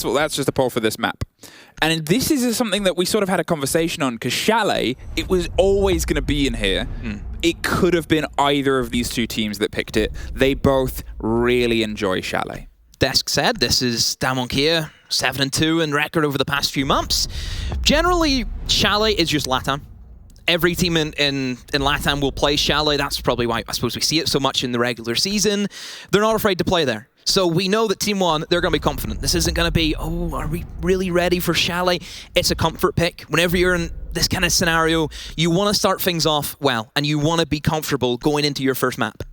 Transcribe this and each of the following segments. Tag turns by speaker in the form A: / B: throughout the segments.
A: First of all, that's just a poll for this map. And this is something that we sort of had a conversation on, because Chalet, it was always going to be in here. It could have been either of these two teams that picked it. They both really enjoy Chalet.
B: Desk said this is DWG KIA, 7-2 in record over the past few months. Generally, Chalet is just LATAM. Every team in LATAM will play Chalet. That's probably why I suppose we see it so much in the regular season. They're not afraid to play there. So we know that Team 1, they're going to be confident. This isn't going to be, oh, are we really ready for Chalet? It's a comfort pick. Whenever you're in this kind of scenario, you want to start things off well, and you want to be comfortable going into your first map.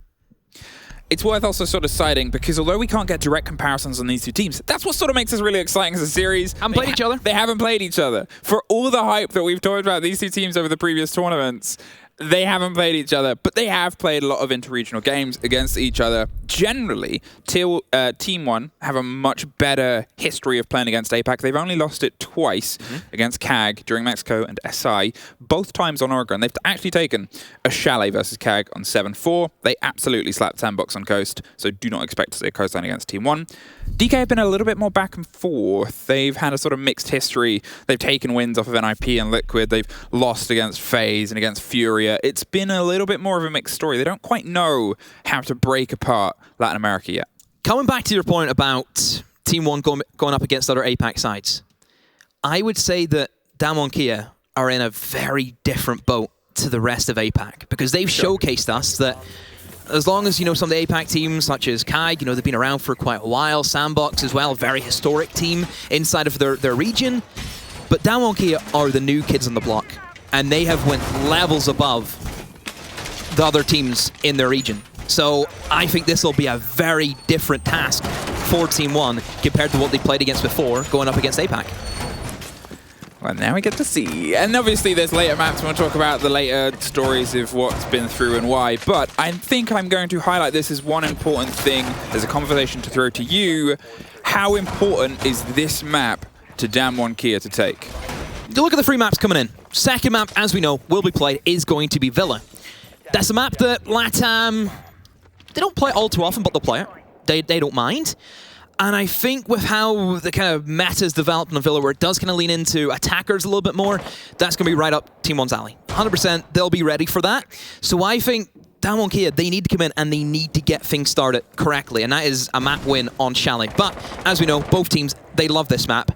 A: It's worth also sort of citing, because although we can't get direct comparisons on these two teams, that's what sort of makes us really exciting as a series.
B: Haven't played each other.
A: They haven't played each other. For all the hype that we've talked about these two teams over the previous tournaments, they haven't played each other, but they have played a lot of interregional games against each other. Generally, Team 1 have a much better history of playing against APAC. They've only lost it twice against CAG during Mexico and SI, both times on Oregon. They've actually taken a Chalet versus CAG on 7-4. They absolutely slapped Sandbox on Coast, so do not expect to see a Coastline against Team 1. DK have been a little bit more back and forth. They've had a sort of mixed history. They've taken wins off of NIP and Liquid. They've lost against FaZe and against Furia. It's been a little bit more of a mixed story. They don't quite know how to break apart Latin America yet.
B: Coming back to your point about Team 1 going up against other APAC sides, I would say that DWG KIA are in a very different boat to the rest of APAC, because they've showcased us that as long as, some of the APAC teams, such as CAG, they've been around for quite a while, Sandbox as well, a very historic team inside of their region, but DWG KIA are the new kids on the block, and they have went levels above the other teams in their region. So I think this will be a very different task for Team 1 compared to what they played against before, going up against APAC.
A: Well, now we get to see. And obviously there's later maps. We'll talk about the later stories of what's been through and why. But I think I'm going to highlight this as one important thing as a conversation to throw to you. How important is this map to DWG KIA to take?
B: Look at the 3 maps coming in. Second map, as we know, will be played, is going to be Villa. That's a map that LATAM, they don't play all too often, but they'll play it. They don't mind. And I think with how the kind of meta's developed in the Villa, where it does kind of lean into attackers a little bit more, that's going to be right up Team 1's alley. 100%, they'll be ready for that. So I think DWG KIA, they need to come in and they need to get things started correctly. And that is a map win on Chalet. But as we know, both teams, they love this map.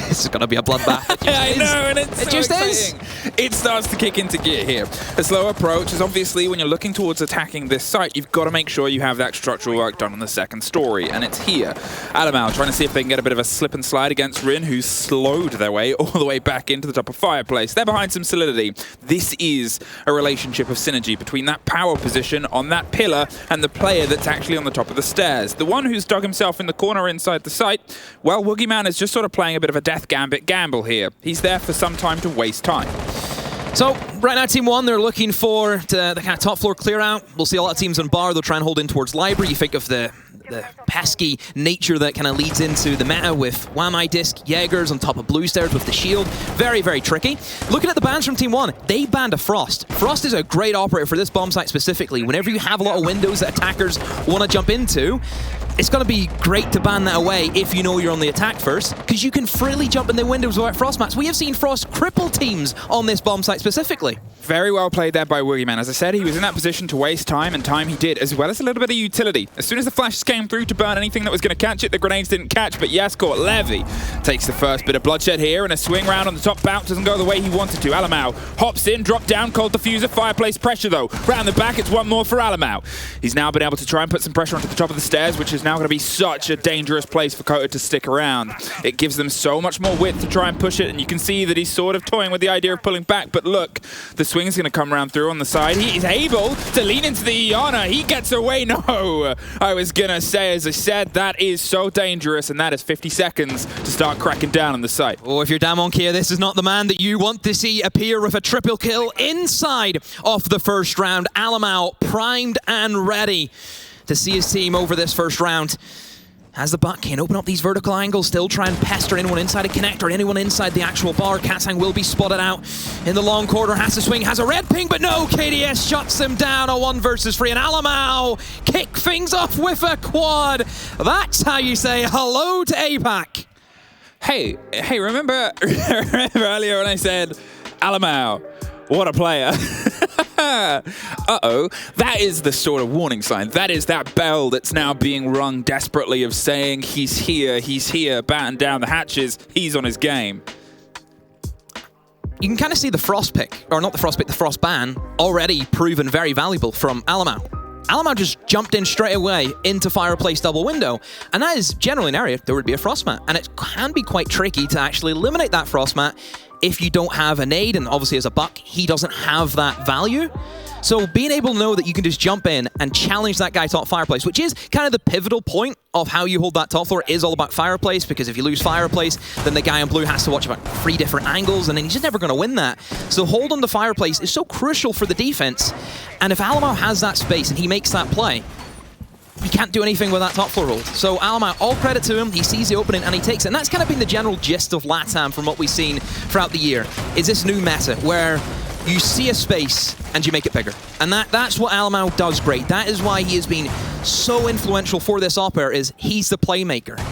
B: This is going to be a bloodbath.
A: I know, and it's so
B: just
A: exciting. It starts to kick into gear here. A slow approach is obviously when you're looking towards attacking this site, you've got to make sure you have that structural work done on the second story, and it's here. Alamau trying to see if they can get a bit of a slip and slide against Rin, who's slowed their way all the way back into the top of Fireplace. They're behind some solidity. This is a relationship of synergy between that power position on that pillar and the player that's actually on the top of the stairs. The one who's dug himself in the corner inside the site, well, Woogieman is just sort of playing a bit of a death gambit gamble here. He's there for some time to waste time.
B: So, right now, Team 1, they're looking for the kind of top floor clear out. We'll see a lot of teams on bar. They'll try and hold in towards Library. You think of the pesky nature that kind of leads into the meta with Wamai Disc, Jaegers on top of Blue Stairs with the shield. Very, very tricky. Looking at the bans from Team 1, they banned a Frost. Frost is a great operator for this bomb site specifically. Whenever you have a lot of windows that attackers want to jump into, it's going to be great to ban that away if you know you're on the attack first, because you can freely jump in the windows without Frost mats. We have seen Frost cripple teams on this bomb site specifically.
A: Very well played there by Woogieman. As I said, he was in that position to waste time, and time he did, as well as a little bit of utility. As soon as the flashes came through to burn anything that was going to catch it, the grenades didn't catch, but Yaskort Levy takes the first bit of bloodshed here, and a swing round on the top bounce doesn't go the way he wanted to. Alamau hops in, drop down, cold diffuser, Fireplace pressure though. Round the back, it's one more for Alamau. He's now been able to try and put some pressure onto the top of the stairs, which is now going to be such a dangerous place for Kota to stick around. It gives them so much more width to try and push it, and you can see that he's sort of toying with the idea of pulling back, but look, the swing is going to come around through on the side. He is able to lean into the Iana. He gets away. No, I was going to say, as I said, that is so dangerous, and that is 50 seconds to start cracking down on the site.
B: Oh, if you're DWG KIA, this is not the man that you want to see appear with a triple kill inside of the first round. Alamau primed and ready to see his team over this first round. As the butt can open up these vertical angles, still try and pester anyone inside a connector, anyone inside the actual bar. Katsang will be spotted out in the long corner, has to swing, has a red ping, but no, KDS shuts him down, a 1 versus 3, and Alamau kick things off with a quad. That's how you say hello to APAC.
A: Hey, remember earlier when I said, Alamau, what a player. Uh-oh, that is the sort of warning sign. That is that bell that's now being rung desperately of saying he's here, batten down the hatches, he's on his game.
B: You can kind of see the frost pick, or not the frost pick, the frost ban, already proven very valuable from Alamau. Alamau just jumped in straight away into Fireplace double window, and that is generally an area there would be a frost mat, and it can be quite tricky to actually eliminate that frost mat if you don't have a nade, and obviously as a buck, he doesn't have that value. So being able to know that you can just jump in and challenge that guy top Fireplace, which is kind of the pivotal point of how you hold that top floor, is all about Fireplace, because if you lose Fireplace, then the guy in blue has to watch about 3 different angles, and then he's just never going to win that. So hold on to Fireplace is so crucial for the defense, and if Alamau has that space and he makes that play, he can't do anything with that top floor hold. So Alamau, all credit to him, he sees the opening and he takes it. And that's kind of been the general gist of LATAM from what we've seen throughout the year, is this new meta where you see a space and you make it bigger. And that's what Alamau does great. That is why he has been so influential for this op-air, is he's the playmaker.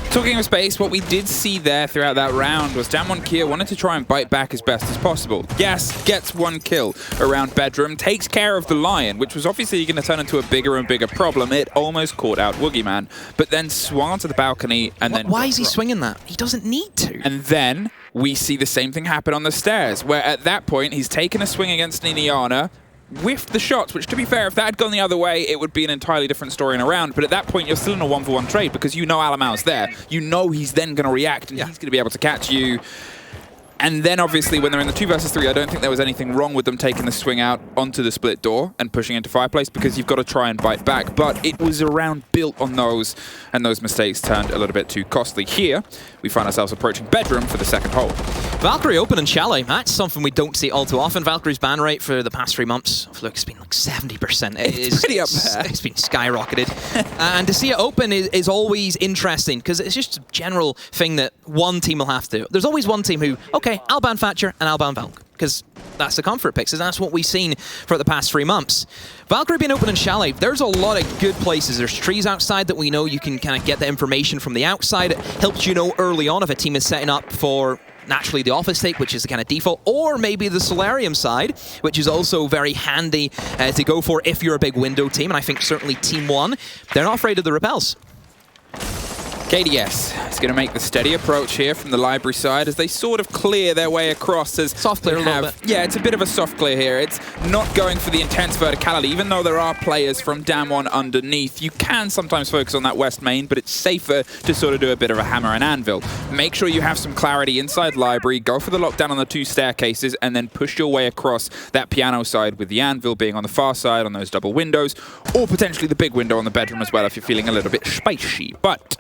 A: Talking of space, what we did see there throughout that round was oNe KIA wanted to try and bite back as best as possible. Yes, gets 1 kill around Bedroom, takes care of the Lion, which was obviously going to turn into a bigger and bigger problem. It almost caught out Woogieman, but then swung onto the balcony and then...
B: Why is he swinging that? He doesn't need to.
A: And then we see the same thing happen on the stairs, where at that point he's taken a swing against Niniana, whiffed the shots, which, to be fair, if that had gone the other way, it would be an entirely different story in a round. But at that point, you're still in a 1-for-1 trade because you know Alamau's there. You know he's then going to react and he's going to be able to catch you. And then, obviously, when they're in the 2 versus 3, I don't think there was anything wrong with them taking the swing out onto the split door and pushing into Fireplace, because you've got to try and bite back. But it was a round built on those, and those mistakes turned a little bit too costly. Here, we find ourselves approaching Bedroom for the second hole.
B: Valkyrie open and Chalet, that's something we don't see all too often. Valkyrie's ban rate for the past 3 months, look, it's been like 70%.
A: It's pretty up there.
B: It's been skyrocketed. And to see it open is always interesting, because it's just a general thing that one team will have to do. There's always one team who, okay, I'll ban Thatcher and I'll ban Valk, because that's the comfort picks, and that's what we've seen for the past 3 months. Valkyrie being open in Chalet, there's a lot of good places. There's trees outside that we know you can kind of get the information from the outside. It helps you know early on if a team is setting up for naturally the office take, which is the kind of default, or maybe the Solarium side, which is also very handy to go for if you're a big window team, and I think certainly Team 1, they're not afraid of the repels.
A: KDS is going to make the steady approach here from the library side as they sort of clear their way across. As
B: soft clear a little bit.
A: Yeah, it's a bit of a soft clear here. It's not going for the intense verticality, even though there are players from DAM1 underneath. You can sometimes focus on that west main, but it's safer to sort of do a bit of a hammer and anvil. Make sure you have some clarity inside library, go for the lockdown on the 2 staircases, and then push your way across that piano side, with the anvil being on the far side on those double windows, or potentially the big window on the Bedroom as well if you're feeling a little bit spicy. But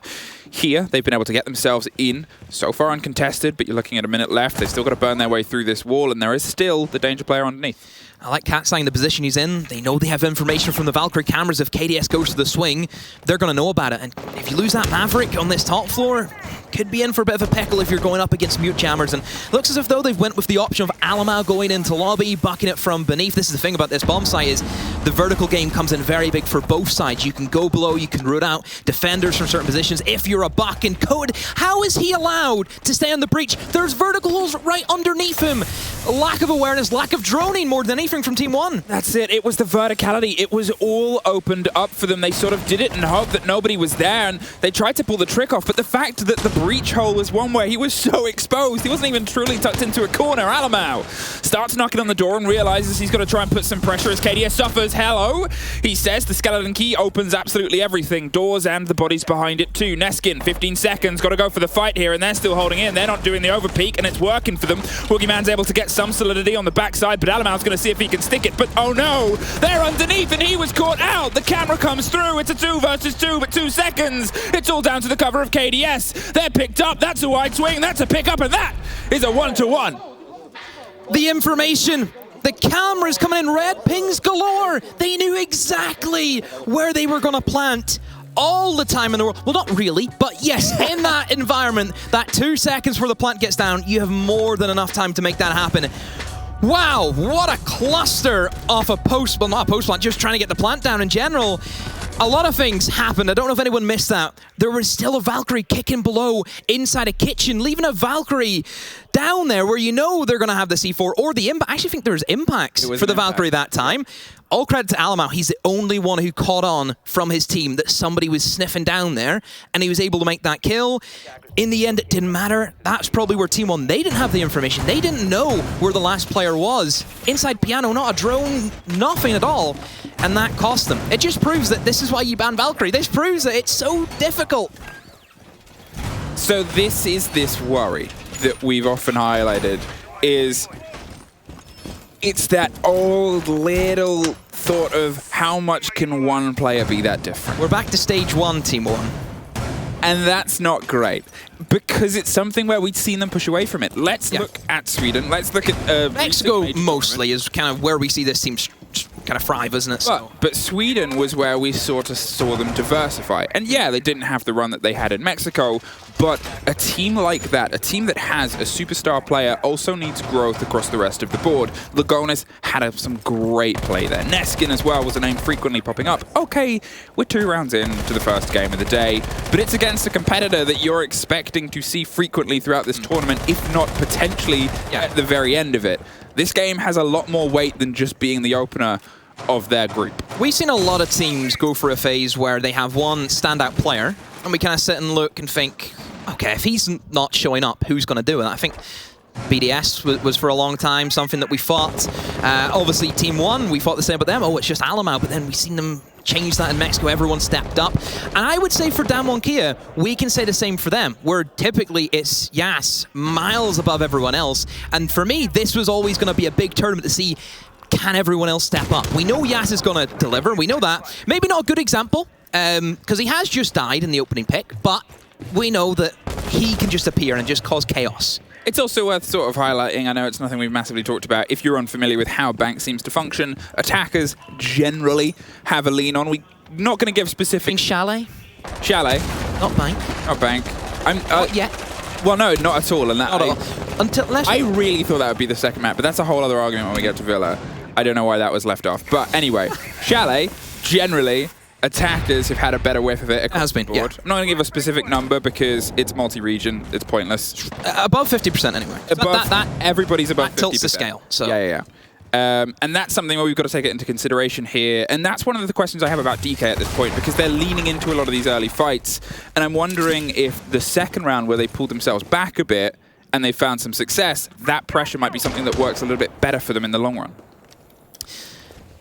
A: here, they've been able to get themselves in, so far uncontested, but you're looking at a minute left. They've still got to burn their way through this wall, and there is still the danger player underneath.
B: I like Cat saying the position he's in. They know they have information from the Valkyrie cameras. If KDS goes to the swing, they're going to know about it. And if you lose that Maverick on this top floor, could be in for a bit of a pickle if you're going up against mute jammers. And it looks as if though they've went with the option of Alamau going into lobby, bucking it from beneath. This is the thing about this bomb site, is the vertical game comes in very big for both sides. You can go below, you can root out defenders from certain positions. If you're a buck and Code, how is he allowed to stay on the breach? There's vertical holes right underneath him. Lack of awareness, lack of droning more than anything from Team 1.
A: That's it. It was the verticality. It was all opened up for them. They sort of did it and hoped that nobody was there, and they tried to pull the trick off. But the fact that the breach hole was one where he was so exposed, he wasn't even truly tucked into a corner. Alamau starts knocking on the door and realizes he's got to try and put some pressure as KDS suffers. Hello, he says. The skeleton key opens absolutely everything. Doors and the bodies behind it too. Neskin, 15 seconds. Got to go for the fight here, and they're still holding in. They're not doing the overpeak, and it's working for them. Woogieman's able to get some solidity on the backside, but Alamau's going to see if he can stick it. But oh no, they're underneath, and he was caught out. The camera comes through. It's a 2 versus 2, but 2 seconds. It's all down to the cover of KDS. They're picked up. That's a wide swing. That's a pickup, and that is a 1-to-1.
B: The information. The cameras coming in red, pings galore. They knew exactly where they were going to plant all the time in the world. Well, not really, but yes, in that environment, that 2 seconds before the plant gets down, you have more than enough time to make that happen. Wow, what a cluster of a post, well, not a post plant, just trying to get the plant down in general. A lot of things happened. I don't know if anyone missed that. There was still a Valkyrie kicking below inside a kitchen, leaving a Valkyrie down there where you know they're going to have the C4 or the impact. I actually think there was impacts for the Valkyrie that time. All credit to Alamau. He's the only one who caught on from his team that somebody was sniffing down there, and he was able to make that kill. In the end, it didn't matter. That's probably where Team 1, they didn't have the information. They didn't know where the last player was. Inside Piano, not a drone, nothing at all. And that cost them. It just proves that this is why you ban Valkyrie. This proves that it's so difficult.
A: So this is this worry that we've often highlighted is it's that old little thought of how much can one player be that different?
B: We're back to stage 1, Team 1.
A: And that's not great because it's something where we've seen them push away from it. Let's look at Sweden. Let's look at
B: Mexico mostly is kind of where we see this team kind of thrive, isn't it?
A: But Sweden was where we sort of saw them diversify. And yeah, they didn't have the run that they had in Mexico, but a team like that, a team that has a superstar player, also needs growth across the rest of the board. Lagones had some great play there. Neskin as well was a name frequently popping up. Okay, we're 2 rounds into the first game of the day, but it's against a competitor that you're expecting to see frequently throughout this tournament, if not potentially at the very end of it. This game has a lot more weight than just being the opener of their group.
B: We've seen a lot of teams go for a phase where they have one standout player, and we kind of sit and look and think, okay, if he's not showing up, who's going to do it? I think BDS was for a long time something that we fought. Obviously, Team 1, we fought the same about them. Oh, it's just Alamau, but then we've seen them change that in Mexico. Everyone stepped up. And I would say for DWG KIA, we can say the same for them, where typically it's Yas miles above everyone else. And for me, this was always going to be a big tournament to see, can everyone else step up? We know Yas is going to deliver. We know that. Maybe not a good example, because he has just died in the opening pick, but we know that he can just appear and just cause chaos.
A: It's also worth sort of highlighting, I know it's nothing we've massively talked about, if you're unfamiliar with how Bank seems to function, attackers generally have a lean on. We're not going to give specific...
B: Chalet?
A: Chalet.
B: Not Bank.
A: Not Bank.
B: Not yet.
A: Well, no, not at all. And that,
B: not at all.
A: I really thought that would be the second map, but that's a whole other argument when we get to Villa. I don't know why that was left off. But anyway, Chalet, generally... attackers have had a better whiff of it across the board.
B: Yeah.
A: I'm not going to give a specific number because it's multi-region. It's pointless.
B: Above 50% anyway.
A: Above, everybody's above 50%.
B: That tilts the scale. So.
A: Yeah. And that's something where we've got to take it into consideration here. And that's one of the questions I have about DK at this point, because they're leaning into a lot of these early fights. And I'm wondering if the second round where they pulled themselves back a bit and they found some success, that pressure might be something that works a little bit better for them in the long run.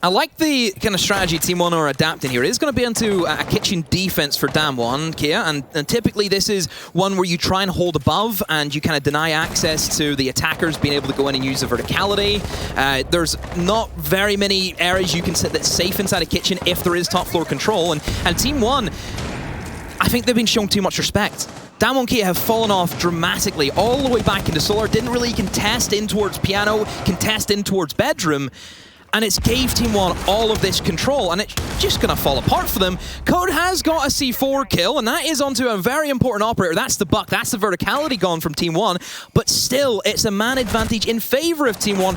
B: I like the kind of strategy Team 1 are adapting here. It is going to be into a kitchen defense for DWG KIA, and typically this is one where you try and hold above and you kind of deny access to the attackers being able to go in and use the verticality. There's not very many areas you can sit that's safe inside a kitchen if there is top floor control, and Team 1, I think they've been shown too much respect. DWG KIA have fallen off dramatically all the way back into Solar, didn't really contest in towards Piano, contest in towards Bedroom, and it's gave Team 1 all of this control, and it's just going to fall apart for them. Code has got a C4 kill, and that is onto a very important operator. That's the buck, that's the verticality gone from Team 1, but still, it's a man advantage in favor of Team 1.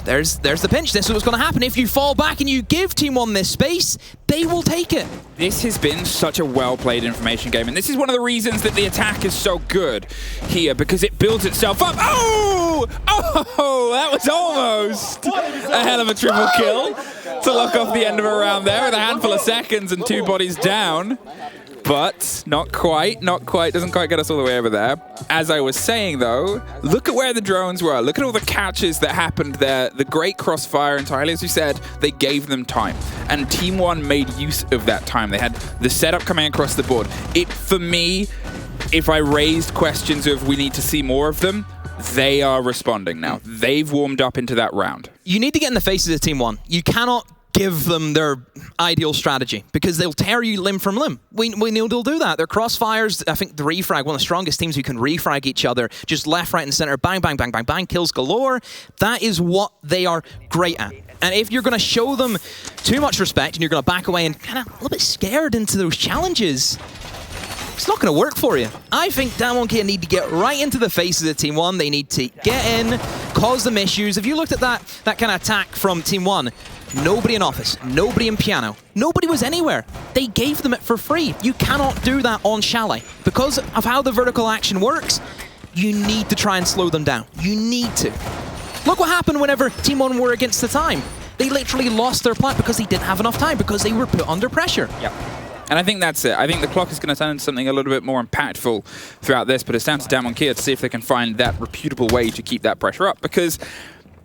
B: There's the pinch. This is what's going to happen. If you fall back and you give Team 1 this space, they will take it. This
A: has been such a well-played information game, and this is one of the reasons that the attack is so good here, because it builds itself up. Oh! Oh! That was almost a hell of a triple kill to lock off the end of a round there with a handful of seconds and 2 bodies down. But not quite, doesn't quite get us all the way over there. As I was saying though, look at where the drones were. Look at all the catches that happened there. The great crossfire entirely, as you said, they gave them time. And Team 1 made use of that time. They had the setup coming across the board. For me, if I raised questions of we need to see more of them, they are responding now. They've warmed up into that round. You need to get in the faces of Team 1. You cannot give them their ideal strategy, because they'll tear you limb from limb. We know they'll do that. Their crossfires, I think the refrag, one of the strongest teams who can refrag each other, just left, right, and center, bang, bang, bang, bang, bang, kills galore. That is what they are great at. And if you're going to show them too much respect and you're going to back away and kind of a little bit scared into those challenges, it's not going to work for you. I think DWG KIA need to get right into the faces of Team 1. They need to get in, cause them issues. If you looked at that kind of attack from Team 1,
B: nobody in office, nobody in piano, nobody was anywhere. They gave them it for free. You cannot do that on Chalet. Because of how the vertical action works, you need to try and slow them down. You need to. Look what happened whenever Team One were against the time. They literally lost their plant because they didn't have enough time, because they were put under pressure.
A: Yep. And I think that's it. I think the clock is going to turn into something a little bit more impactful throughout this, but it's down to DWG KIA to see if they can find that reputable way to keep that pressure up, because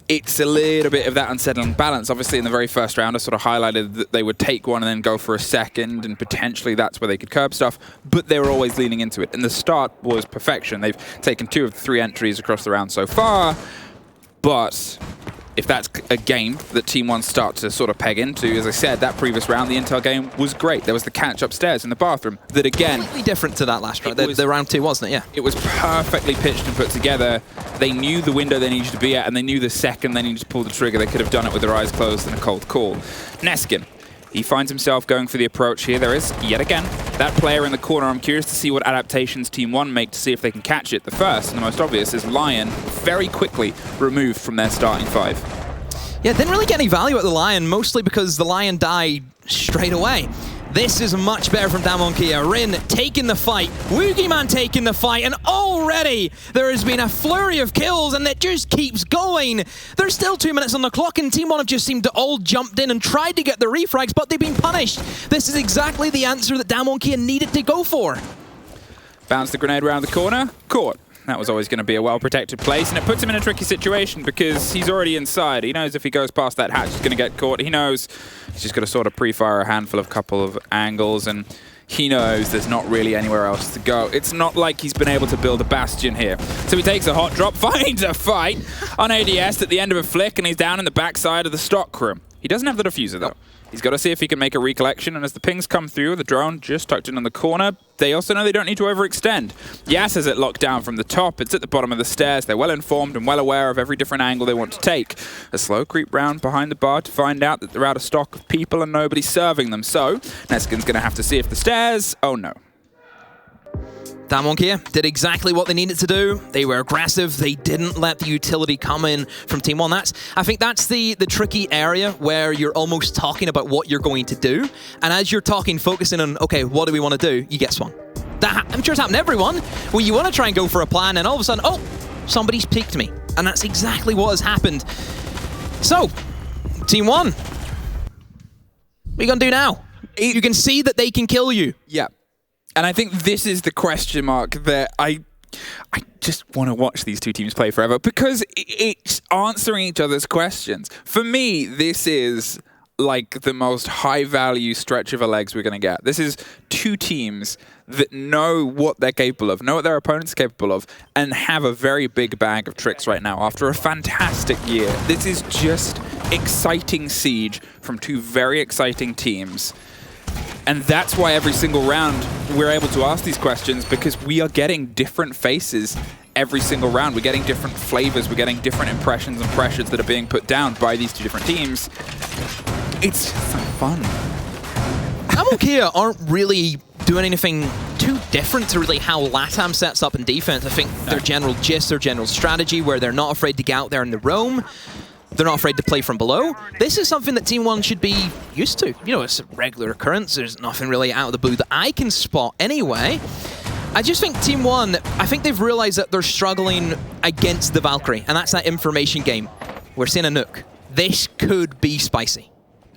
A: it's a little bit of that unsettling balance. Obviously, in the very first round, I sort of highlighted that they would take one and then go for a second, and potentially that's where they could curb stuff, but they were always leaning into it. And the start was perfection. They've taken 2 of the 3 entries across the round so far, but if that's a game that Team One start to sort of peg into, as I said, that previous round, the Intel game was great. There was the catch upstairs in the bathroom that, again...
B: Completely different to that last round. The round 2, wasn't it? Yeah.
A: It was perfectly pitched and put together. They knew the window they needed to be at, and they knew the second they needed to pull the trigger, they could have done it with their eyes closed and a cold call. Neskin, he finds himself going for the approach here. There is, yet again, that player in the corner. I'm curious to see what adaptations Team One make to see if they can catch it. The first, and the most obvious, is Lion, very quickly removed from their starting 5.
B: Yeah, didn't really get any value at the Lion, mostly because the Lion died straight away. This is much better from DWG KIA. Rin taking the fight, Woogieman taking the fight, and already there has been a flurry of kills, and it just keeps going. There's still 2 minutes on the clock, and Team One have just seemed to all jumped in and tried to get the refrags, but they've been punished. This is exactly the answer that DWG KIA needed to go for.
A: Bounce the grenade around the corner, caught. That was always going to be a well-protected place, and it puts him in a tricky situation because he's already inside. He knows if he goes past that hatch, he's going to get caught. He knows he's just got to sort of pre-fire a handful of couple of angles, and he knows there's not really anywhere else to go. It's not like he's been able to build a bastion here. So he takes a hot drop, finds a fight on ADS at the end of a flick, and he's down in the backside of the stock room. He doesn't have the diffuser, though. He's got to see if he can make a recollection, and as the pings come through, the drone just tucked in on the corner, they also know they don't need to overextend. Yas has it locked down from the top. It's at the bottom of the stairs. They're well informed and well aware of every different angle they want to take. A slow creep round behind the bar to find out that they're out of stock of people and nobody's serving them. So, Neskin's going to have to see if the stairs... Oh, no.
B: DWG KIA did exactly what they needed to do. They were aggressive. They didn't let the utility come in from Team One. I think that's the tricky area where you're almost talking about what you're going to do. And as you're talking, focusing on, okay, what do we want to do? You get swung. I'm sure it's happened to everyone, where you want to try and go for a plan, and all of a sudden, oh, somebody's peeked me. And that's exactly what has happened. So, Team One, what are you going to do now? You can see that they can kill you.
A: Yeah. And I think this is the question mark that I just want to watch these two teams play forever, because it's answering each other's questions. For me, this is like the most high-value stretch of a legs we're going to get. This is two teams that know what they're capable of, know what their opponent's capable of, and have a very big bag of tricks right now after a fantastic year. This is just exciting siege from two very exciting teams. And that's why every single round we're able to ask these questions, because we are getting different faces every single round. We're getting different flavors. We're getting different impressions and pressures that are being put down by these two different teams. It's just so fun.
B: DWG KIA aren't really doing anything too different to really how LATAM sets up in defense. I think their general gist, their general strategy, where they're not afraid to get out there in the roam. They're not afraid to play from below. This is something that Team One should be used to. You know, it's a regular occurrence. There's nothing really out of the blue that I can spot anyway. I just think Team One, I think they've realized that they're struggling against the Valkyrie, and that's that information game. We're seeing a nuke. This could be spicy.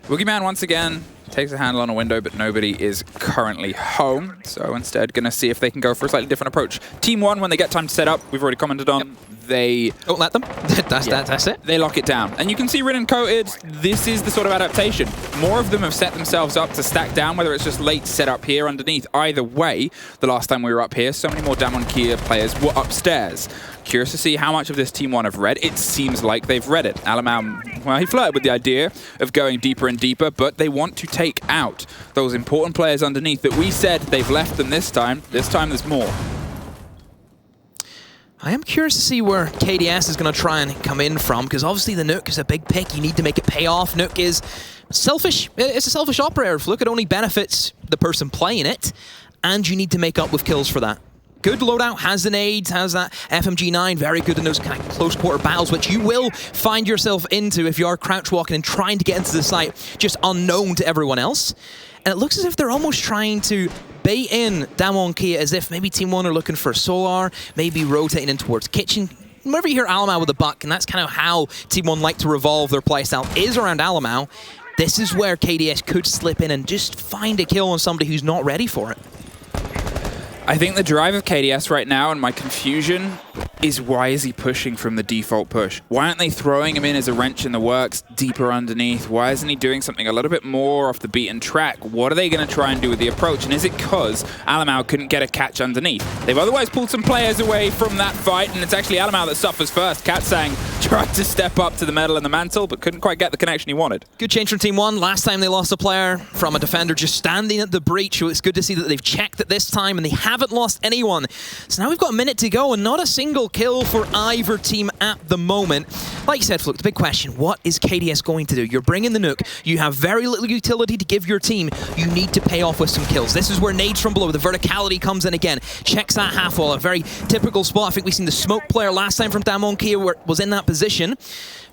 A: Woogieman once again takes a handle on a window, but nobody is currently home. So instead, going to see if they can go for a slightly different approach. Team One, when they get time to set up, we've already commented on, they...
B: Don't let them. That's it.
A: They lock it down. And you can see Rin coated, this is the sort of adaptation. More of them have set themselves up to stack down, whether it's just late set up here underneath. Either way, the last time we were up here, so many more DWG KIA players were upstairs. Curious to see how much of this Team One have read. It seems like they've read it. Alamau, well, he flirted with the idea of going deeper and deeper, but they want to take out those important players underneath that we said they've left them this time. This time there's more.
B: I am curious to see where KDS is going to try and come in from, because obviously the nuke is a big pick. You need to make it pay off. Nuke is selfish. It's a selfish operator. Look, it only benefits the person playing it, and you need to make up with kills for that. good loadout, has the nades, has that FMG9, very good in those kind of close quarter battles, which you will find yourself into if you are crouch walking and trying to get into the site just unknown to everyone else. And it looks as if they're almost trying to bait in DWG KIA as if maybe Team One are looking for Solar, maybe rotating in towards Kitchen. Whenever you hear Alamau with the buck, and that's kind of how Team One like to revolve their playstyle, is around Alamau, this is where KDS could slip in and just find a kill on somebody who's not ready for it.
A: I think the drive of KDS right now, and my confusion, is why is he pushing from the default push? Why aren't they throwing him in as a wrench in the works deeper underneath? Why isn't he doing something a little bit more off the beaten track? What are they going to try and do with the approach? And is it because Alamau couldn't get a catch underneath? They've otherwise pulled some players away from that fight, and it's actually Alamau that suffers first. Katsang tried to step up to the medal and the mantle, but couldn't quite get the connection he wanted.
B: Good change from Team One. Last time they lost a player from a defender just standing at the breach, so it's good to see that they've checked it this time, and they haven't lost anyone. So now we've got a minute to go, and not a single kill for either team at the moment. Like you said, Fluke, the big question, what is KDS going to do? You're bringing the nuke, you have very little utility to give your team, you need to pay off with some kills. This is where nades from below, the verticality comes in again, checks that half wall, a very typical spot. I think we've seen the smoke player last time from DWG KIA where was in that position,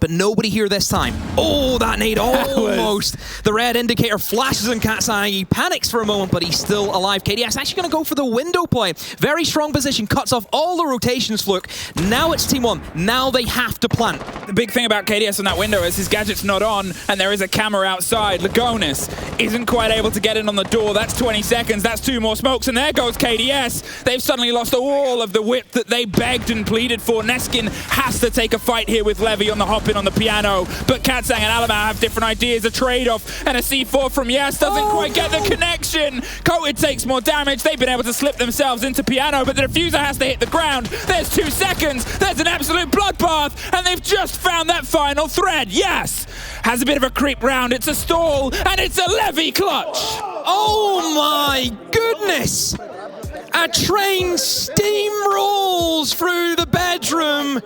B: but nobody here this time. Oh, that nade almost. The red indicator flashes in Katsang. He panics for a moment, but he's still alive. KDS actually going to go for the window play. Very strong position, cuts off all the rotations, Fluke. Now it's Team One. Now they have to plant.
A: The big thing about KDS on that window is his gadget's not on, and there is a camera outside. Lagonis isn't quite able to get in on the door. That's 20 seconds. That's 2 more smokes, and there goes KDS. They've suddenly lost all of the whip that they begged and pleaded for. Neskin has to take a fight here with Levy on the hop in on the piano, but Katsang and Alamau have different ideas. A trade-off, and a C4 from Yes doesn't quite get the connection. Coated takes more damage. They've been able to slip themselves into piano, but the diffuser has to hit the ground. There's 2 seconds. There's an absolute bloodbath, and they've just found that final thread. Yes has a bit of a creep round. It's a stall, and it's a Levy clutch.
B: Oh my goodness! A train steamrolls through the bedroom.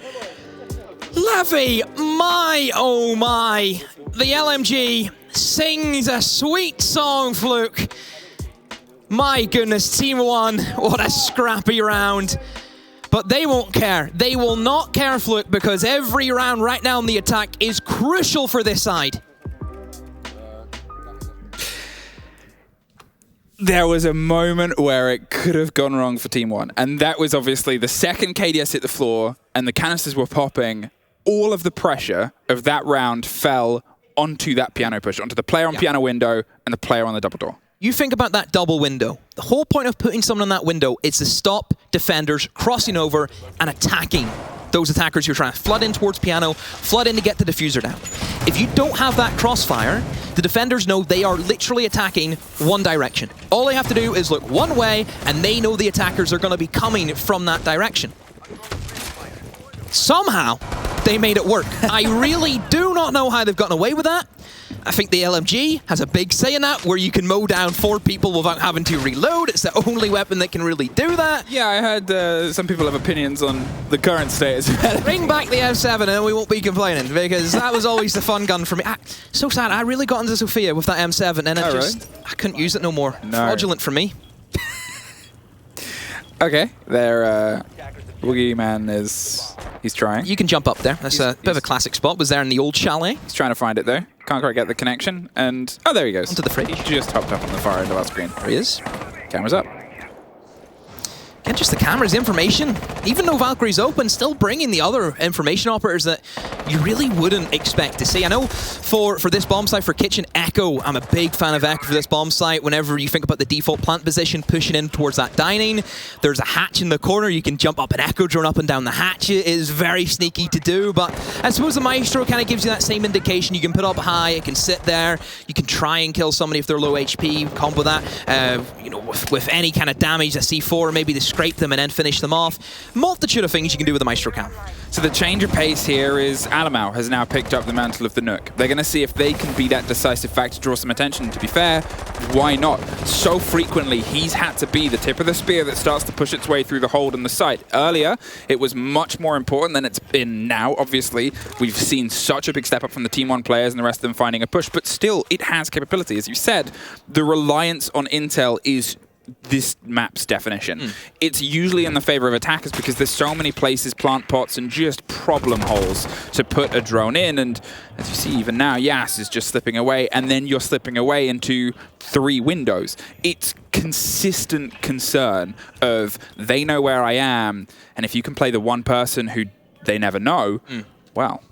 B: Levy, my oh my. The LMG sings a sweet song, Fluke. My goodness, Team One, what a scrappy round. But they won't care. They will not care, Fluke, because every round right now in the attack is crucial for this side.
A: There was a moment where it could have gone wrong for Team One, and that was obviously the second KDS hit the floor and the canisters were popping. All of the pressure of that round fell onto that piano push, onto the player on piano window and the player on the double door.
B: You think about that double window. The whole point of putting someone in that window is to stop defenders crossing over and attacking those attackers you're trying to flood in towards piano, flood in to get the diffuser down. If you don't have that crossfire, the defenders know they are literally attacking one direction. All they have to do is look one way, and they know the attackers are going to be coming from that direction. Somehow, they made it work. I really do not know how they've gotten away with that. I think the LMG has a big say in that, where you can mow down 4 people without having to reload. It's the only weapon that can really do that.
A: Yeah, I heard some people have opinions on the current status.
B: Bring back the M7 and we won't be complaining, because that was always the fun gun for me. So sad, I really got into Sophia with that M7 and I couldn't use it no more. No. Fraudulent for me.
A: Okay, there, Boogeyman he's trying.
B: You can jump up there. That's a bit of a classic spot. Was there in the old Chalet.
A: He's trying to find it though. Can't quite get the connection. And, oh, there he goes.
B: Onto the fridge.
A: He just hopped up on the far end of our screen.
B: There he is.
A: Camera's up.
B: Again, just the camera's information. Even though Valkyrie's open, still bringing the other information operators that you really wouldn't expect to see. I know for this bomb site, for Kitchen, Echo, I'm a big fan of Echo for this bomb site. Whenever you think about the default plant position, pushing in towards that dining, there's a hatch in the corner. You can jump up an Echo drone up and down the hatch. It is very sneaky to do, but I suppose the Maestro kind of gives you that same indication. You can put up high, it can sit there. You can try and kill somebody if they're low HP, combo that. You know, with any kind of damage, a C4, maybe the scrape them and then finish them off. Multitude of things you can do with the Maestro cam.
A: So the change of pace here is Alamau has now picked up the mantle of the Nook. They're going to see if they can be that decisive factor to draw some attention. To be fair, why not? So frequently, he's had to be the tip of the spear that starts to push its way through the hold and the site. Earlier, it was much more important than it's been now. Obviously, we've seen such a big step up from the Team 1 players and the rest of them finding a push, but still, it has capability. As you said, the reliance on intel is this map's definition. It's usually in the favor of attackers because there's so many places, plant pots, and just problem holes to put a drone in. And as you see, even now, Yas is just slipping away, and then you're slipping away into 3 windows. It's consistent concern of they know where I am, and if you can play the one person who they never know, well.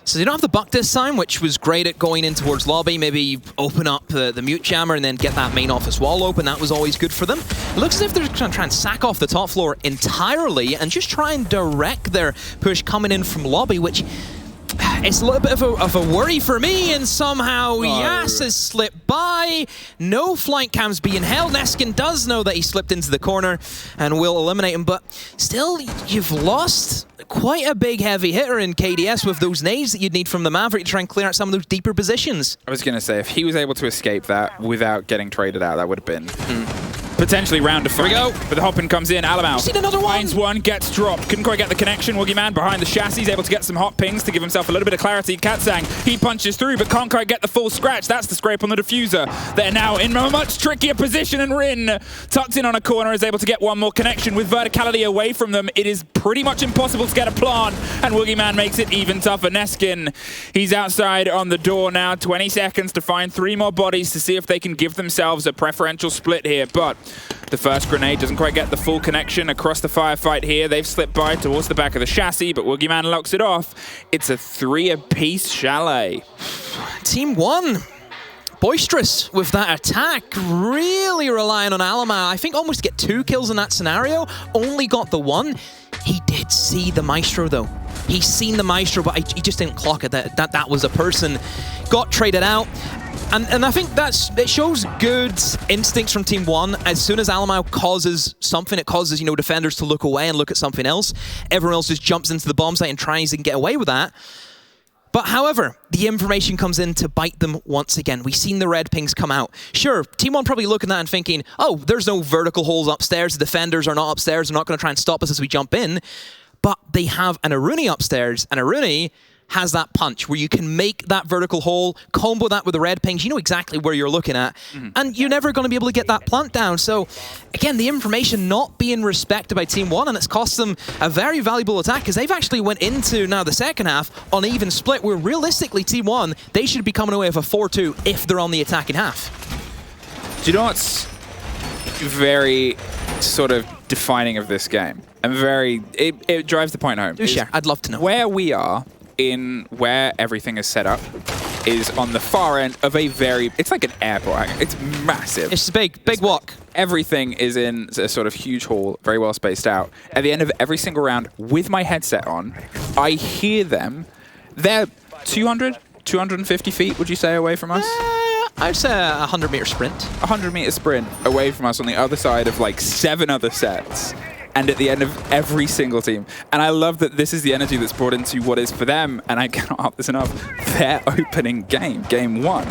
B: So they don't have the buck this time, which was great at going in towards lobby, maybe open up the mute jammer and then get that main office wall open. That was always good for them. It looks as if they're going to try and sack off the top floor entirely and just try and direct their push coming in from lobby, which it's a little bit of a worry for me, and somehow Yas has slipped by. No flight cams being held. Neskin does know that he slipped into the corner and will eliminate him, but still, you've lost quite a big heavy hitter in KDS with those nades that you'd need from the Maverick to try and clear out some of those deeper positions.
A: I was going to say, if he was able to escape that without getting traded out, that would have been potentially round defining.
B: Here we go.
A: But the hopping comes in. Alamau
B: seen another one.
A: finds one, gets dropped. Couldn't quite get the connection. Woogieman behind the chassis, able to get some hot pings to give himself a little bit of clarity. Katsang, he punches through, but can't quite get the full scratch. That's the scrape on the diffuser. They're now in a much trickier position, and Rin, tucked in on a corner, is able to get one more connection. With verticality away from them, it is pretty much impossible to get a plant, and Woogieman makes it even tougher. Neskin, he's outside on the door now. 20 seconds to find 3 more bodies to see if they can give themselves a preferential split here, but the first grenade doesn't quite get the full connection across the firefight here. They've slipped by towards the back of the chassis, but Woogieman locks it off. It's a 3-apiece Chalet.
B: Team 1. Boisterous with that attack, really relying on Alamau. I think almost get 2 kills in that scenario, only got the 1. He did see the Maestro though. He's seen the Maestro, but he just didn't clock it, that was a person. Got traded out. And I think it shows good instincts from Team 1. As soon as Alamau causes something, it causes, you know, defenders to look away and look at something else. Everyone else just jumps into the bomb site and tries and get away with that. But however, the information comes in to bite them once again. We've seen the red pings come out. Sure, Team 1 probably looking at that and thinking, oh, there's no vertical holes upstairs. The defenders are not upstairs. They're not going to try and stop us as we jump in. But they have an oNe upstairs, and oNe has that punch where you can make that vertical hole, combo that with the red pings. You know exactly where you're looking at, and you're never going to be able to get that plant down. So again, the information not being respected by Team 1, and it's cost them a very valuable attack because they've actually went into now the second half on an even split where realistically Team 1, they should be coming away with a 4-2 if they're on the attacking half.
A: Do you know what's very sort of defining of this game? And it drives the point home.
B: Do share. I'd love to know.
A: Where we are in where everything is set up is on the far end of it's like an airport. It's massive.
B: It's big walk.
A: Everything is in a sort of huge hall, very well spaced out. At the end of every single round, with my headset on, I hear them. They're 200, 250 feet, would you say, away from us?
B: I'd say a 100-meter sprint.
A: 100-meter sprint away from us on the other side of like 7 other sets. And at the end of every single team. And I love that this is the energy that's brought into what is for them, and I cannot harp this enough, their opening game, game 1,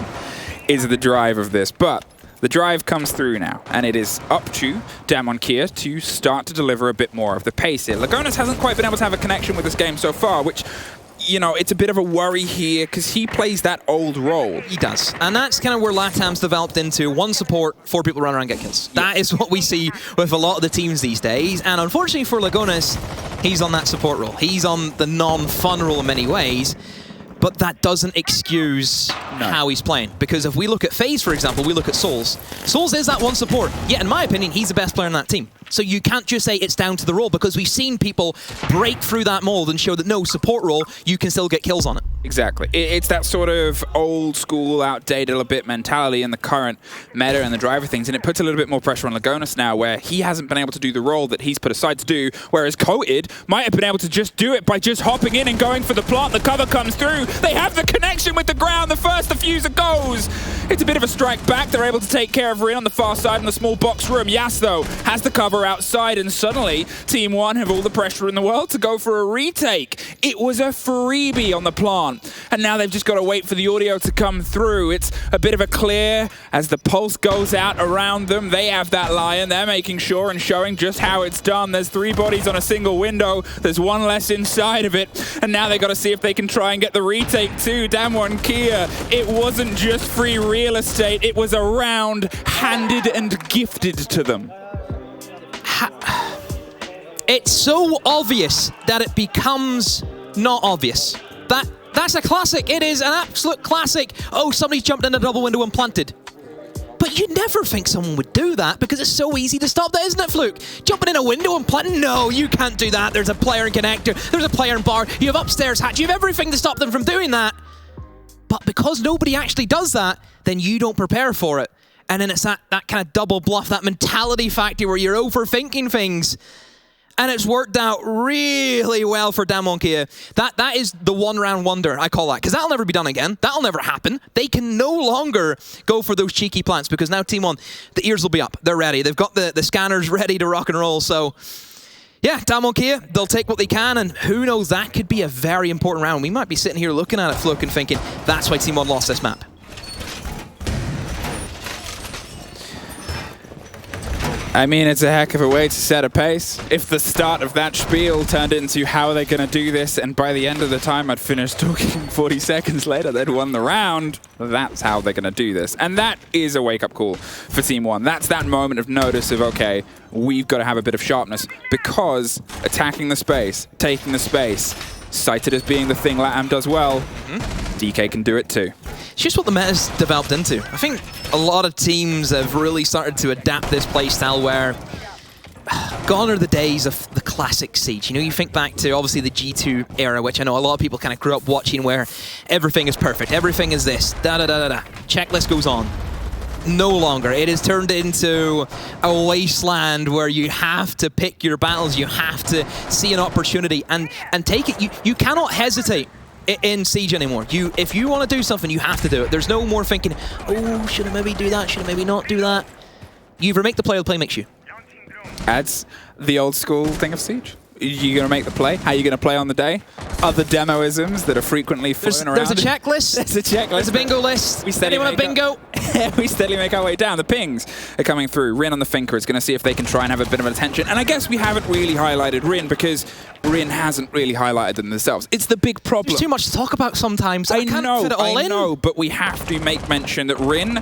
A: is the drive of this. But the drive comes through now, and it is up to DWG KIA to start to deliver a bit more of the pace here. Lagonas hasn't quite been able to have a connection with this game so far, which, you know, it's a bit of a worry here because he plays that old role.
B: He does. And that's kind of where LATAM's developed into. 1 support, 4 people run around and get kills. Yeah. That is what we see with a lot of the teams these days. And unfortunately for Lagonas, he's on that support role. He's on the non-fun role in many ways. But that doesn't excuse how he's playing. Because if we look at FaZe, for example, we look at Souls. Souls is that 1 support. Yet, in my opinion, he's the best player on that team. So you can't just say it's down to the role, because we've seen people break through that mold and show that no, support role, you can still get kills on it.
A: Exactly. It's that sort of old school, outdated a bit mentality in the current meta and the driver things, and it puts a little bit more pressure on Lagonas now, where he hasn't been able to do the role that he's put aside to do, whereas Coated might have been able to just do it by just hopping in and going for the plant. The cover comes through. They have the connection with the ground. The first diffuser goes. It's a bit of a strike back. They're able to take care of Rin on the far side in the small box room. Yas, though, has the cover outside, and suddenly Team 1 have all the pressure in the world to go for a retake. It was a freebie on the plant. want. And now they've just got to wait for the audio to come through. It's a bit of a clear as the pulse goes out around them. They have that Lion. They're making sure and showing just how it's done. There's 3 bodies on a single window. There's 1 less inside of it. And now they've got to see if they can try and get the retake too. DWG KIA, it wasn't just free real estate. It was a round handed and gifted to them.
B: It's so obvious that it becomes not obvious. That's a classic. It is an absolute classic. Oh, somebody's jumped in a double window and planted. But you'd never think someone would do that because it's so easy to stop that, isn't it, Fluke? Jumping in a window and planting? No, you can't do that. There's a player in connector. There's a player in bar. You have upstairs hatch. You have everything to stop them from doing that. But because nobody actually does that, then you don't prepare for it. And then it's that kind of double bluff, that mentality factor where you're overthinking things. And it's worked out really well for DWG KIA. That is the one-round wonder, I call that, because that'll never be done again. That'll never happen. They can no longer go for those cheeky plants because now Team One, the ears will be up. They're ready. They've got the scanners ready to rock and roll. So, yeah, DWG KIA, they'll take what they can, and who knows, that could be a very important round. We might be sitting here looking at it, Fluke, and thinking, that's why Team One lost this map.
A: I mean, it's a heck of a way to set a pace. If the start of that spiel turned into how are they going to do this, and by the end of the time I'd finished talking 40 seconds later, they'd won the round, that's how they're going to do this. And that is a wake-up call for Team One. That's that moment of notice of, okay, we've got to have a bit of sharpness because attacking the space, taking the space, cited as being the thing LATAM does well, DK can do it too.
B: It's just what the meta's developed into. I think a lot of teams have really started to adapt this playstyle where gone are the days of the classic Siege. You know, you think back to obviously the G2 era, which I know a lot of people kind of grew up watching, where everything is perfect, everything is this, da-da-da-da-da. Checklist goes on. No longer. It is turned into a wasteland where you have to pick your battles, you have to see an opportunity and take it. You cannot hesitate in Siege anymore. If you want to do something, you have to do it. There's no more thinking, oh, should I maybe do that? Should I maybe not do that? You either make the play or the play makes you.
A: Adds the old school thing of Siege. You're going to make the play. How are you going to play on the day? Other demoisms that are frequently floating around.
B: There's a checklist.
A: There's a checklist.
B: There's a bingo list. Anyone a bingo?
A: We steadily make our way down. The pings are coming through. Rin on the Finker is going to see if they can try and have a bit of an attention. And I guess we haven't really highlighted Rin because Rin hasn't really highlighted them themselves. It's the big problem.
B: There's too much to talk about sometimes. I can't fit it all in.
A: I know, but we have to make mention that Rin,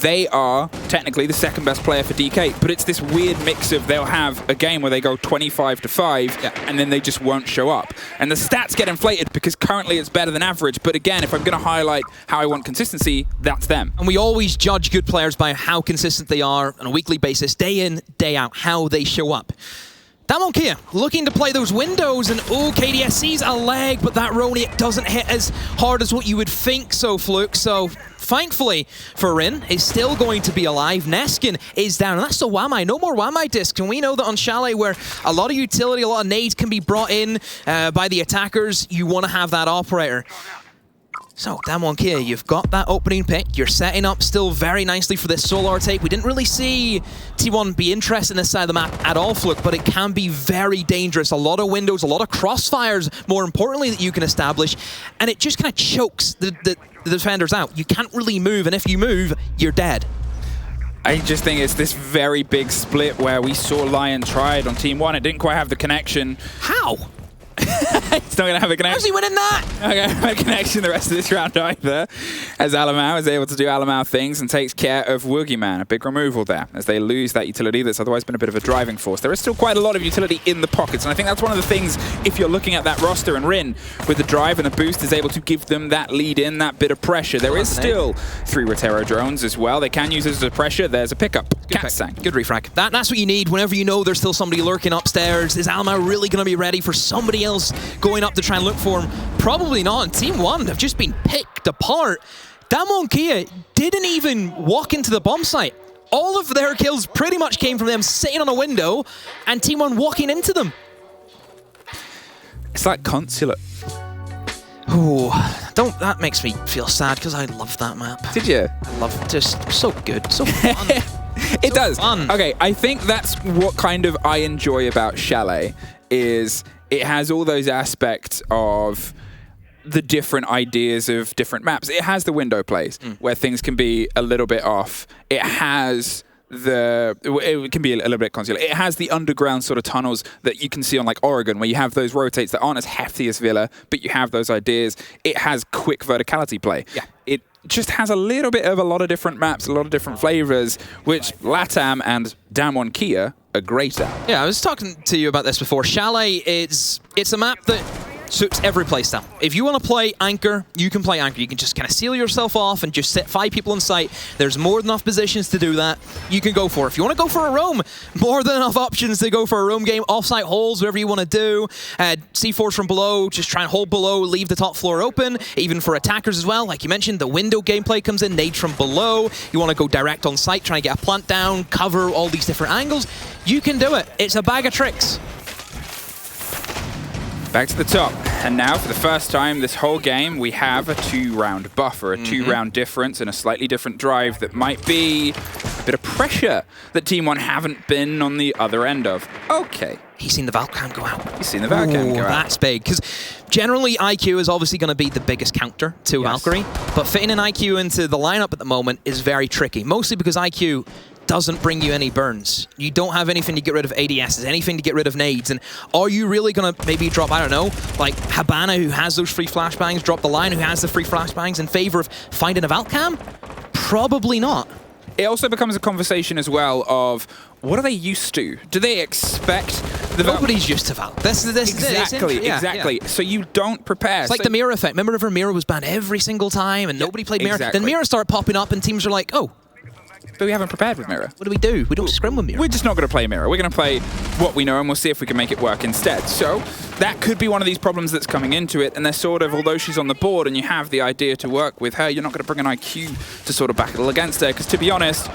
A: they are technically the second best player for DK, but it's this weird mix of they'll have a game where they go 25-5, and then they just won't show up. And the stats get inflated because currently it's better than average, but again, if I'm going to highlight how I want consistency, that's them.
B: And we always judge good players by how consistent they are on a weekly basis, day in, day out, how they show up. DWG KIA looking to play those windows, and KDS sees a leg, but that Roni doesn't hit as hard as what you would think so, Fluke. So thankfully for Rin, is still going to be alive. Neskin is down, and that's the Wamai. No more Wamai discs, and we know that on Chalet, where a lot of utility, a lot of nades can be brought in by the attackers, you want to have that operator. So, DWG KIA, you've got that opening pick. You're setting up still very nicely for this Solar take. We didn't really see T1 be interested in this side of the map at all, Fluke, but it can be very dangerous. A lot of windows, a lot of crossfires, more importantly, that you can establish, and it just kind of chokes the defenders out. You can't really move, and if you move, you're dead.
A: I just think it's this very big split where we saw Lion try it on Team 1. It didn't quite have the connection.
B: How?
A: It's not going to have a connection.
B: How's he winning that?
A: Not going to have a connection the rest of this round either, as Alamau is able to do Alamau things and takes care of Woogieman. A big removal there as they lose that utility that's otherwise been a bit of a driving force. There is still quite a lot of utility in the pockets, and I think that's one of the things, if you're looking at that roster, and Rin, with the drive and the boost, is able to give them that lead in, that bit of pressure. There is still 3 Rotero drones as well. They can use it as a pressure. There's a pickup.
B: Good refrag. That's what you need whenever you know there's still somebody lurking upstairs. Is Alamau really going to be ready for somebody else going up to try and look for him? Probably not. And Team 1 have just been picked apart. DWG KIA didn't even walk into the bomb site. All of their kills pretty much came from them sitting on a window and Team 1 walking into them.
A: It's like Consulate.
B: Oh, that makes me feel sad because I love that map.
A: Did you?
B: I love it. Just so good, so fun.
A: It does.
B: Fun.
A: Okay, I think that's what kind of I enjoy about Chalet is it has all those aspects of the different ideas of different maps. It has the window plays where things can be a little bit off. It has it can be a little bit consular. It has the underground sort of tunnels that you can see on like Oregon, where you have those rotates that aren't as hefty as Villa, but you have those ideas. It has quick verticality play.
B: Yeah.
A: It just has a little bit of a lot of different maps, a lot of different flavors, which LATAM and DWG KIA are great at.
B: Yeah, I was talking to you about this before. Chalet it's a map that suits every playstyle. If you want to play Anchor, you can play Anchor. You can just kind of seal yourself off and just set 5 people in sight. There's more than enough positions to do that. You can go for it. If you want to go for a roam, more than enough options to go for a roam game. Offsite holes, whatever you want to do. C4s from below, just try and hold below, leave the top floor open. Even for attackers as well. Like you mentioned, the window gameplay comes in, nades from below. You want to go direct on site, try and get a plant down, cover all these different angles. You can do it. It's a bag of tricks.
A: Back to the top, and now for the first time this whole game we have a 2-round buffer, a 2-round difference and a slightly different drive that might be a bit of pressure that Team 1 haven't been on the other end of. Okay.
B: He's seen the Valcam go out.
A: He's seen the Valcam go out.
B: That's big, because generally IQ is obviously going to be the biggest counter to Valkyrie, but fitting an IQ into the lineup at the moment is very tricky, mostly because IQ doesn't bring you any burns. You don't have anything to get rid of ADSs, anything to get rid of nades, and are you really going to maybe drop, I don't know, like Habana, who has those free flashbangs, drop the line, who has the free flashbangs, in favor of finding a Valcam? Probably not.
A: It also becomes a conversation as well of, what are they used to? Do they expect the
B: Nobody's used to Val. This
A: exactly.
B: Yeah.
A: So you don't prepare.
B: It's like the Mirror effect. Remember whenever Mirror was banned every single time and nobody played Mirror? Then Mirror started popping up and teams are like, oh,
A: but we haven't prepared with Mirror.
B: What do? We don't scrim with Mirror.
A: We're just not going to play Mirror. We're going to play what we know, and we'll see if we can make it work instead. So that could be one of these problems that's coming into it, and they're sort of, although she's on the board and you have the idea to work with her, you're not going to bring an IQ to sort of battle against her, because to be honest,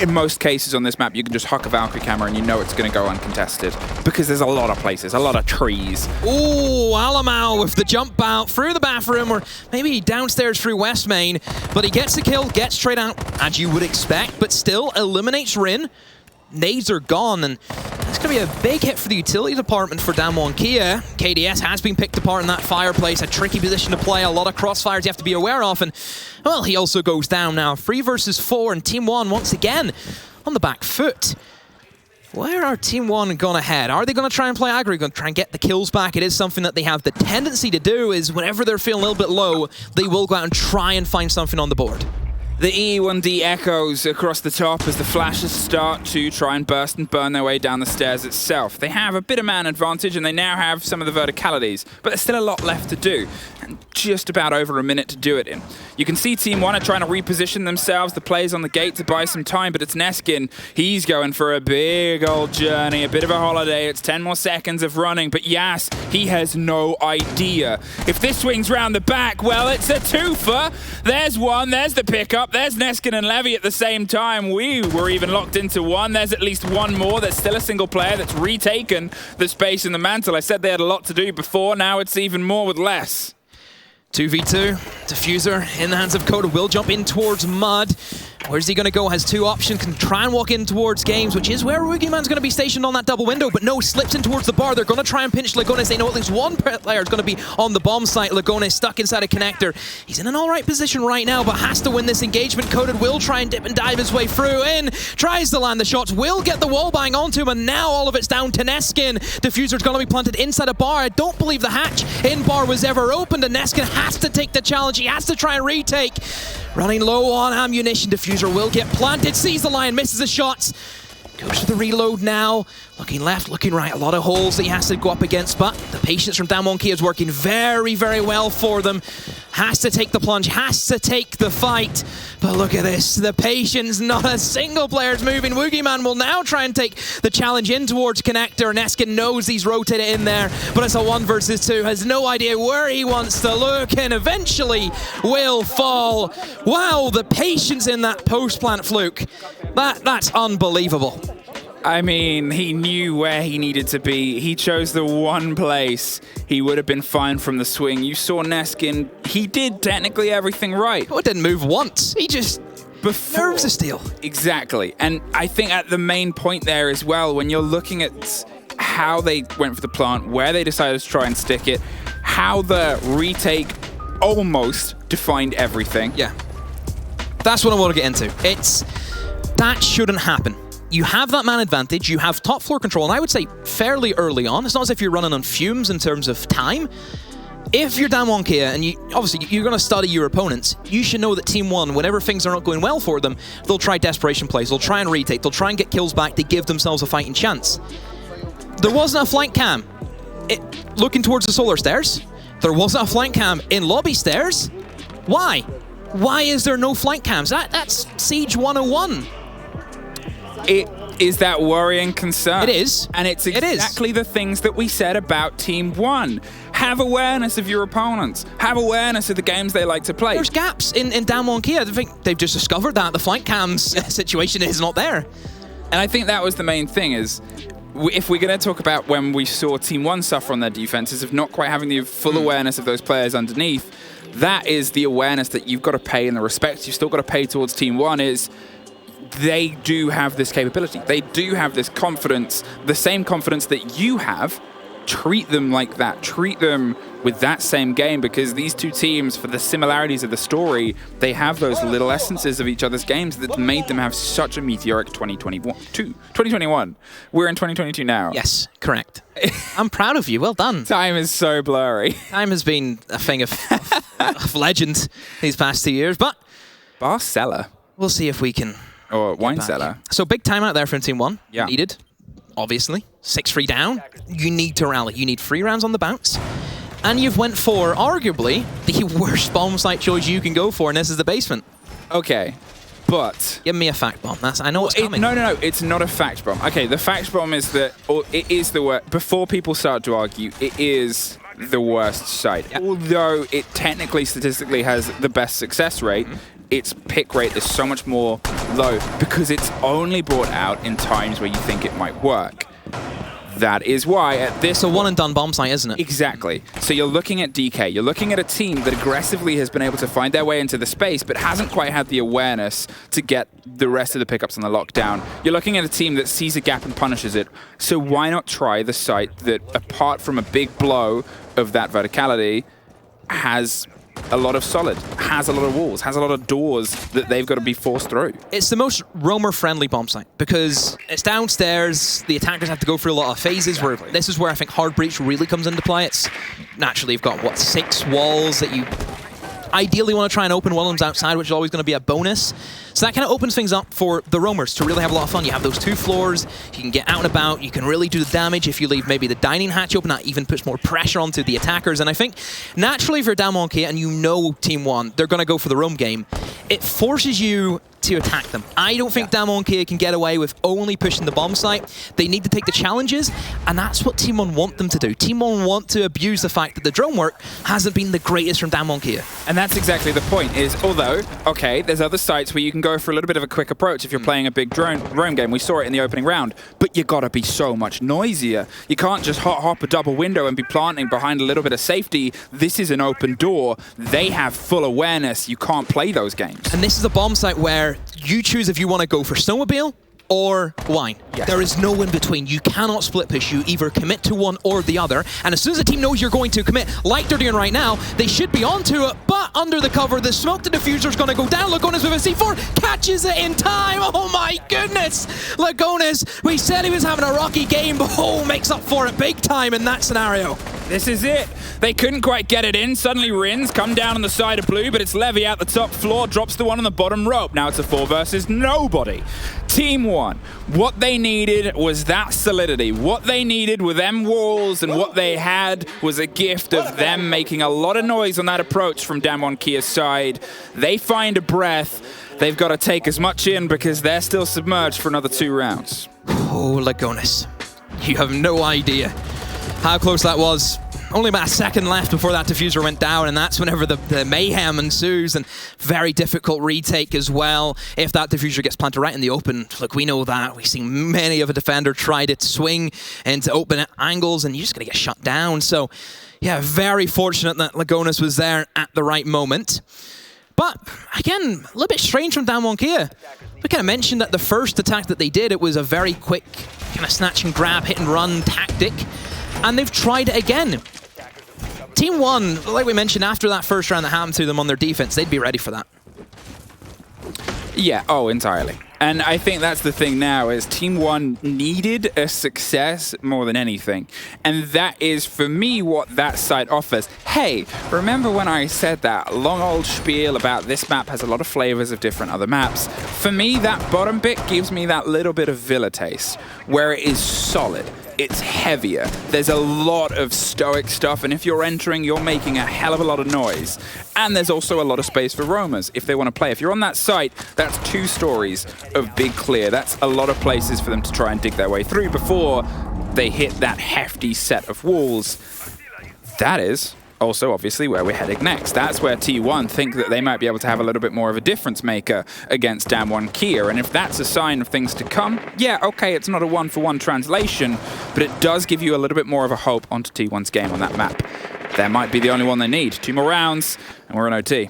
A: in most cases on this map, you can just huck a Valkyrie camera and you know it's going to go uncontested, because there's a lot of places, a lot of trees.
B: Ooh, Alamau with the jump out through the bathroom, or maybe downstairs through West Main, but he gets the kill, gets straight out, as you would expect, but still eliminates Rin. Nades are gone, and it's going to be a big hit for the utility department for DWG KIA. KDS has been picked apart in that fireplace, a tricky position to play, a lot of crossfires you have to be aware of, and, well, he also goes down now. 3 versus 4, and Team 1 once again on the back foot. Where are Team 1 going to head? Are they going to try and play aggro? Going to try and get the kills back? It is something that they have the tendency to do, is whenever they're feeling a little bit low, they will go out and try and find something on the board.
A: The E1D echoes across the top as the flashes start to try and burst and burn their way down the stairs itself. They have a bit of man advantage and they now have some of the verticalities, but there's still a lot left to do, and just about over a minute to do it in. You can see Team 1 are trying to reposition themselves, the players on the gate to buy some time, but it's Neskin. He's going for a big old journey, a bit of a holiday. It's 10 more seconds of running, but Yas, he has no idea. If this swings round the back, well, it's a twofer. There's one, there's the pickup. There's Neskin and Levy at the same time. We were even locked into one. There's at least one more. There's still a single player that's retaken the space in the mantle. I said they had a lot to do before. Now it's even more with less.
B: 2v2. Diffuser in the hands of Coda will jump in towards Mud. Where's he going to go? Has 2 options. Can try and walk in towards Games, which is where Woogieman's going to be stationed on that double window, but no, slips in towards the bar. They're going to try and pinch Lagones. They know at least one player is going to be on the bomb site. Lagones stuck inside a connector. He's in an all right position right now, but has to win this engagement. Coded will try and dip and dive his way through. In, tries to land the shots, will get the wall bang onto him, and now all of it's down to Neskin. Diffuser's going to be planted inside a bar. I don't believe the hatch in bar was ever opened, and Neskin has to take the challenge. He has to try and retake. Running low on ammunition, Diffuser will get planted, sees the line, misses the shots. Goes for the reload now. Looking left, looking right. A lot of holes that he has to go up against, but the patience from DWG KIA is working very, very well for them. Has to take the plunge, has to take the fight. But look at this, the patience, not a single player's moving. Woogieman will now try and take the challenge in towards Connector. Neskin knows he's rotated in there, but it's a 1 versus 2. Has no idea where he wants to look, and eventually will fall. Wow, the patience in that post-plant fluke. That's unbelievable.
A: I mean, he knew where he needed to be. He chose the one place he would have been fine from the swing. You saw Neskin, he did technically everything right.
B: Oh, it didn't move once. He just nerves of steel.
A: Exactly. And I think at the main point there as well, when you're looking at how they went for the plant, where they decided to try and stick it, how the retake almost defined everything.
B: Yeah. That's what I want to get into. That shouldn't happen. You have that man advantage, you have top floor control, and I would say fairly early on. It's not as if you're running on fumes in terms of time. If you're DWG KIA, and obviously you're going to study your opponents, you should know that Team 1, whenever things are not going well for them, they'll try desperation plays, they'll try and retake, they'll try and get kills back to give themselves a fighting chance. There wasn't a flank cam looking towards the solar stairs. There wasn't a flank cam in lobby stairs. Why? Why is there no flank cams? That's Siege 101.
A: It is that worrying concern.
B: It is.
A: And it's exactly the things that we said about Team 1. Have awareness of your opponents. Have awareness of the games they like to play.
B: There's gaps in DWG KIA. I think they've just discovered that. The flank cams situation is not there.
A: And I think that was the main thing is, if we're going to talk about when we saw Team 1 suffer on their defenses of not quite having the full awareness of those players underneath, that is the awareness that you've got to pay and the respect you've still got to pay towards Team 1 is they do have this capability. They do have this confidence, the same confidence that you have. Treat them like that. Treat them with that same game because these two teams, for the similarities of the story, they have those little essences of each other's games that made them have such a meteoric 2021. We're in 2022 now.
B: Yes, correct. I'm proud of you. Well done.
A: Time is so blurry.
B: Time has been a thing of legend these past 2 years, but
A: Bar cellar.
B: We'll see if we can.
A: Or wine cellar.
B: So big timeout there from Team 1.
A: Yeah.
B: Needed, obviously. 6-3 down. You need to rally. You need 3 rounds on the bounce. And you've went for, arguably, the worst bomb site choice you can go for, and this is the basement.
A: Okay, but...
B: Give me a fact bomb. I know what's coming.
A: No, it's not a fact bomb. Okay, the fact bomb is that, or it is the worst. Before people start to argue, it is the worst site. Yep. Although it technically, statistically has the best success rate, its pick rate is so much more low because it's only brought out in times where you think it might work. That is why at this...
B: It's a one-and-done bomb site, isn't it?
A: Exactly. So you're looking at DK. You're looking at a team that aggressively has been able to find their way into the space, but hasn't quite had the awareness to get the rest of the pickups on the lockdown. You're looking at a team that sees a gap and punishes it. So why not try the site that, apart from a big blow of that verticality, has a lot of solid, has a lot of walls, has a lot of doors that they've got to be forced through.
B: It's the most roamer-friendly bomb site because it's downstairs, the attackers have to go through a lot of phases. Where this is where I think hard breach really comes into play. It's naturally you've got, what, 6 walls that you ideally want to try and open one of them's outside, which is always going to be a bonus. So that kind of opens things up for the roamers to really have a lot of fun. You have those 2 floors, you can get out and about, you can really do the damage. If you leave maybe the dining hatch open, that even puts more pressure onto the attackers. And I think, naturally, if you're DWG KIA and you know Team 1, they're going to go for the roam game, it forces you to attack them. I don't think DWG KIA can get away with only pushing the bomb site. They need to take the challenges, and that's what Team 1 want them to do. Team 1 want to abuse the fact that the drone work hasn't been the greatest from DWG KIA.
A: And that's exactly the point, is although, okay, there's other sites where you can go for a little bit of a quick approach if you're playing a big roam game. We saw it in the opening round, but you gotta be so much noisier. You can't just hop a double window and be planting behind a little bit of safety. This is an open door. They have full awareness. You can't play those games.
B: And this is a bomb site where you choose if you want to go for snowmobile or wine.
A: Yes.
B: There is no in between. You cannot split push. You either commit to one or the other. And as soon as the team knows you're going to commit, like they're doing right now, they should be onto it. But under the cover, the smoke to diffuser is going to go down. Lagonis with a C4 catches it in time. Oh my goodness. Lagonis, we said he was having a rocky game, but makes up for it big time in that scenario.
A: This is it. They couldn't quite get it in. Suddenly Rins come down on the side of blue, but it's Levy out the top floor, drops the one on the bottom rope. Now it's a 4 versus nobody. Team 1, what they needed was that solidity. What they needed were them walls, and what they had was a gift of them making a lot of noise on that approach from DWG KIA's side. They find a breath. They've got to take as much in because they're still submerged for another 2 rounds.
B: Oh, Lagonis. You have no idea how close that was. Only about a second left before that diffuser went down, and that's whenever the mayhem ensues, and very difficult retake as well. If that diffuser gets planted right in the open, look, we know that. We've seen many of a defender try to swing into open angles, and you're just going to get shut down. So, yeah, very fortunate that Lagonis was there at the right moment. But, again, a little bit strange from DWG KIA. We kind of mentioned that the first attack that they did, it was a very quick kind of snatch and grab, hit and run tactic, and they've tried it again. Team One, like we mentioned, after that first round that happened to them on their defense, they'd be ready for that.
A: Yeah, oh, entirely. And I think that's the thing now, is Team One needed a success more than anything. And that is, for me, what that site offers. Hey, remember when I said that long old spiel about this map has a lot of flavors of different other maps? For me, that bottom bit gives me that little bit of Villa taste, where it is solid. It's heavier. There's a lot of stoic stuff, and if you're entering, you're making a hell of a lot of noise. And there's also a lot of space for roamers if they want to play. If you're on that site, that's 2 stories of big clear. That's a lot of places for them to try and dig their way through before they hit that hefty set of walls. That is also obviously where we're heading next. That's where T1 think that they might be able to have a little bit more of a difference maker against DWG KIA. And if that's a sign of things to come, yeah, okay, it's not a one-for-one translation, but it does give you a little bit more of a hope onto T1's game on that map. That might be the only one they need. 2 more rounds, and we're in OT.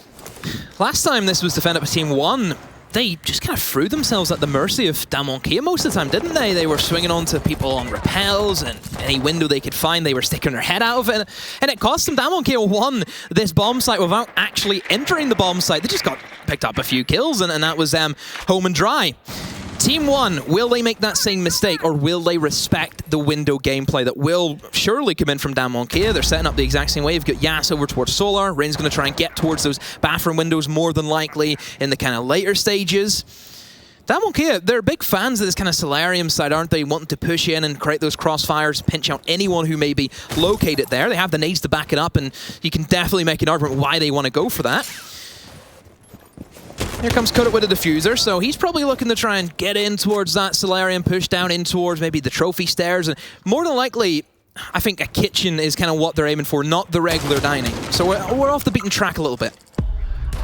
B: Last time this was defended by Team One, they just kind of threw themselves at the mercy of DWG KIA most of the time, didn't they? They were swinging onto people on rappels, and any window they could find, they were sticking their head out of it. And it cost them. DWG KIA won this bomb site without actually entering the bomb site. They just got picked up a few kills, and that was home and dry. Team One, will they make that same mistake, or will they respect the window gameplay that will surely come in from DWG KIA? They're setting up the exact same way. You've got Yas over towards Solar. Rain's going to try and get towards those bathroom windows more than likely in the kind of later stages. DWG KIA, they're big fans of this kind of Solarium side, aren't they? Wanting to push in and create those crossfires, pinch out anyone who may be located there. They have the nades to back it up, and you can definitely make an argument why they want to go for that. Here comes Kudit with a diffuser, so he's probably looking to try and get in towards that Solarium, push down in towards maybe the trophy stairs, and more than likely, I think a kitchen is kind of what they're aiming for, not the regular dining. So we're off the beaten track a little bit.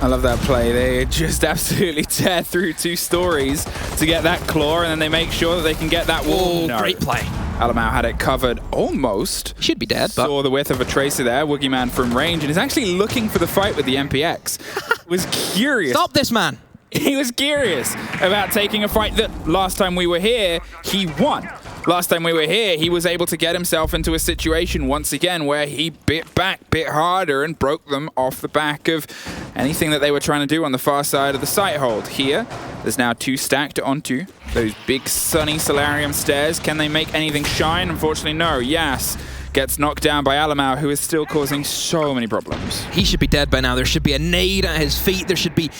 A: I love that play. They just absolutely tear through 2 stories to get that claw, and then they make sure that they can get that wall.
B: Oh, no. Great play.
A: Alamau had it covered almost.
B: Should be dead, but...
A: Saw the width of a tracer there, Woogieman from range, and is actually looking for the fight with the MPX. Was curious.
B: Stop this man.
A: He was curious about taking a fight that last time we were here, he won. Last time we were here, he was able to get himself into a situation once again where he bit back, bit harder, and broke them off the back of anything that they were trying to do on the far side of the site hold. Here, there's now 2 stacked onto those big sunny Solarium stairs. Can they make anything shine? Unfortunately, no. Yas gets knocked down by Alamau, who is still causing so many problems.
B: He should be dead by now. There should be a nade at his feet. There should be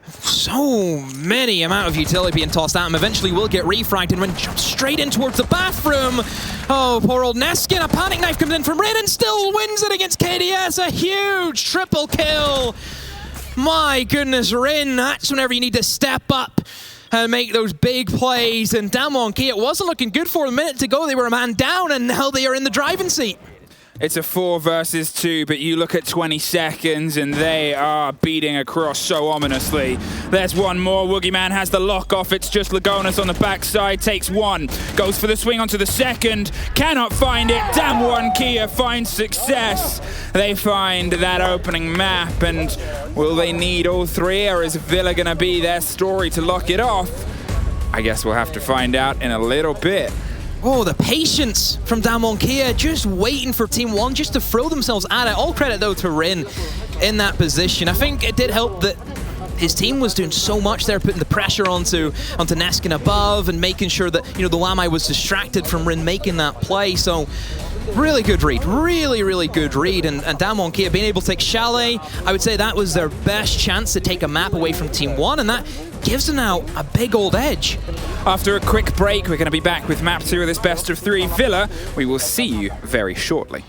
B: so many amount of utility being tossed at him. Eventually will get refragged and run straight in towards the bathroom. Oh, poor old Neskin. A panic knife comes in from Rin and still wins it against KDS. A huge triple kill. My goodness, Rin, that's whenever you need to step up and make those big plays. And DWG KIA, it wasn't looking good for a minute to go. They were a man down, and now they are in the driving seat.
A: It's a 4 versus 2, but you look at 20 seconds and they are beating across so ominously. There's one more. Woogieman has the lock off. It's just Lagonas on the backside. Takes 1. Goes for the swing onto the second. Cannot find it. DWG KIA finds success. They find that opening map, and will they need all 3, or is Villa going to be their story to lock it off? I guess we'll have to find out in a little bit.
B: Oh, the patience from DWG KIA, just waiting for Team One just to throw themselves at it. All credit, though, to Rin in that position. I think it did help that his team was doing so much there, putting the pressure onto Neskin above and making sure that, you know, the Wamai was distracted from Rin making that play. So really good read, really good read. And DWG KIA being able to take Chalet, I would say that was their best chance to take a map away from Team One, and that gives them now a big old edge.
A: After a quick break, we're going to be back with map 2 of this best of 3 Villa. We will see you very shortly.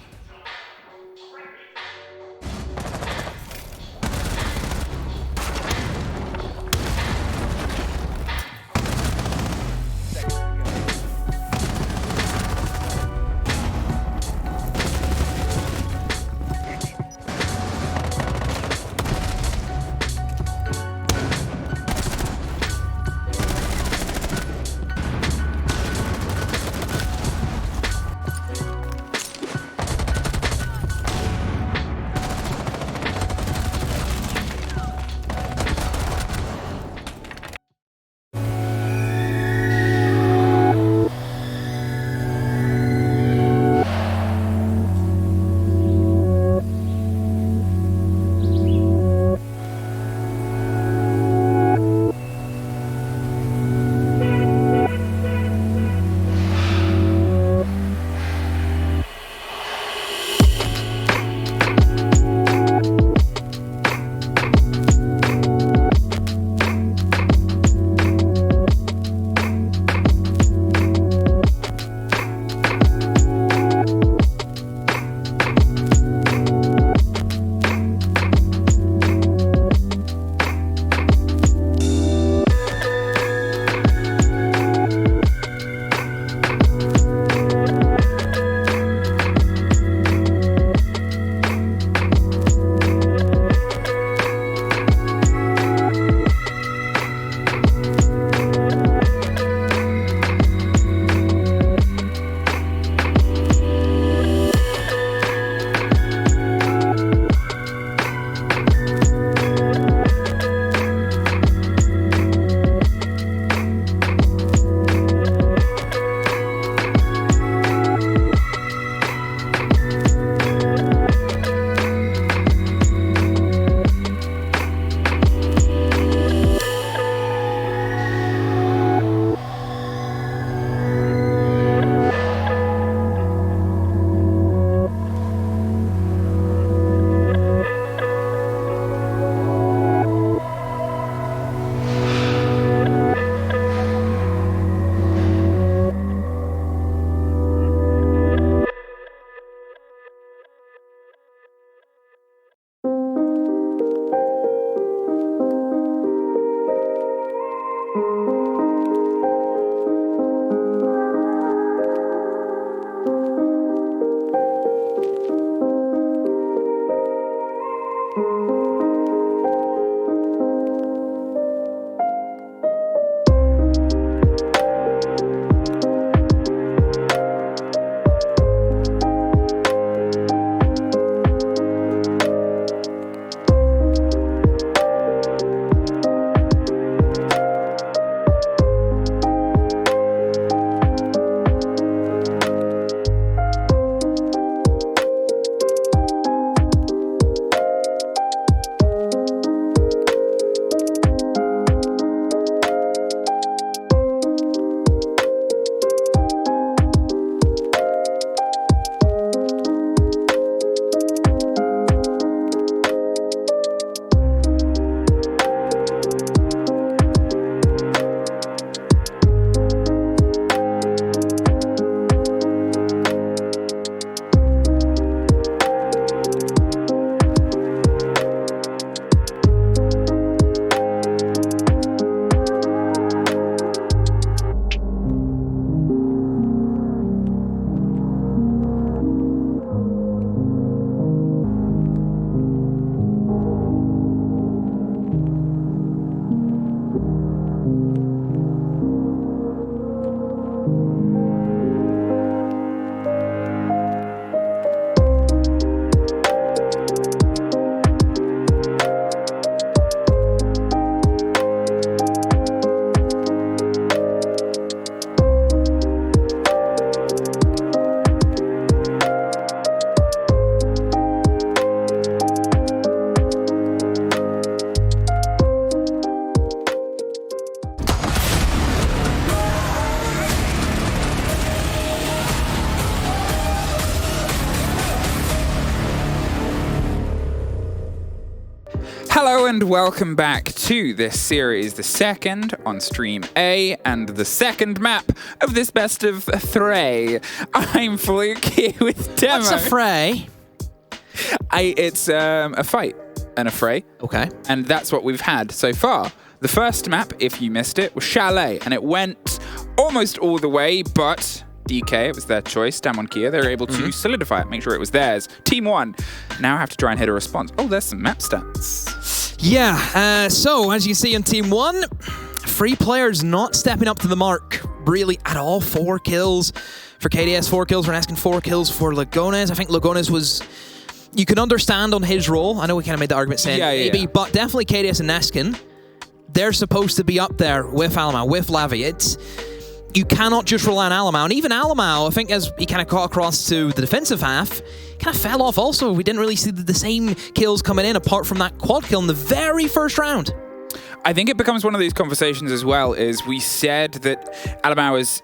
A: Hello and welcome back to this series, the second on Stream A and the second map of this best of three. I'm Fluke here with Demo.
B: What's a fray?
A: It's a fight and a fray.
B: Okay.
A: And that's what we've had so far. The first map, if you missed it, was Chalet, and it went almost all the way, but DK, it was their choice, oNe KIA, they were able to solidify it, make sure it was theirs. Team 1 now have to try and hit a response. Oh, there's some map stats.
B: Yeah, so as you can see in Team 1, free players not stepping up to the mark really at all. 4 kills for KDS, 4 kills for Neskin, 4 kills for Lagones. I think Lagones was, you can understand on his role. I know we kind of made the argument saying maybe, but definitely KDS and Neskin, they're supposed to be up there with Alamau, with Lavi. You cannot just rely on Alamau. And even Alamau, I think as he kind of got across to the defensive half, kind of fell off also. We didn't really see the same kills coming in apart from that quad kill in the very first round.
A: I think it becomes one of these conversations as well, is we said that Alamau is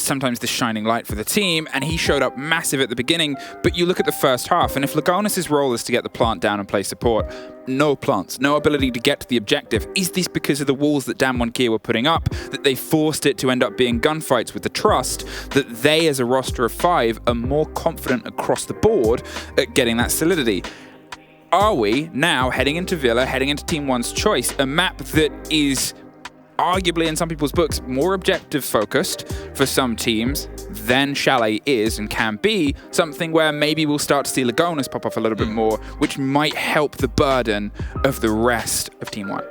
A: sometimes the shining light for the team, and he showed up massive at the beginning, but you look at the first half, and if Lagonis' role is to get the plant down and play support, no plants, no ability to get to the objective. Is this because of the walls that oNe KIA were putting up, that they forced it to end up being gunfights with the trust, that they as a roster of 5 are more confident across the board at getting that solidity? Are we now heading into Villa, heading into Team 1's choice, a map that is arguably in some people's books more objective focused for some teams than Chalet is and can be, something where maybe we'll start to see Lagonis pop off a little bit more, which might help the burden of the rest of Team 1?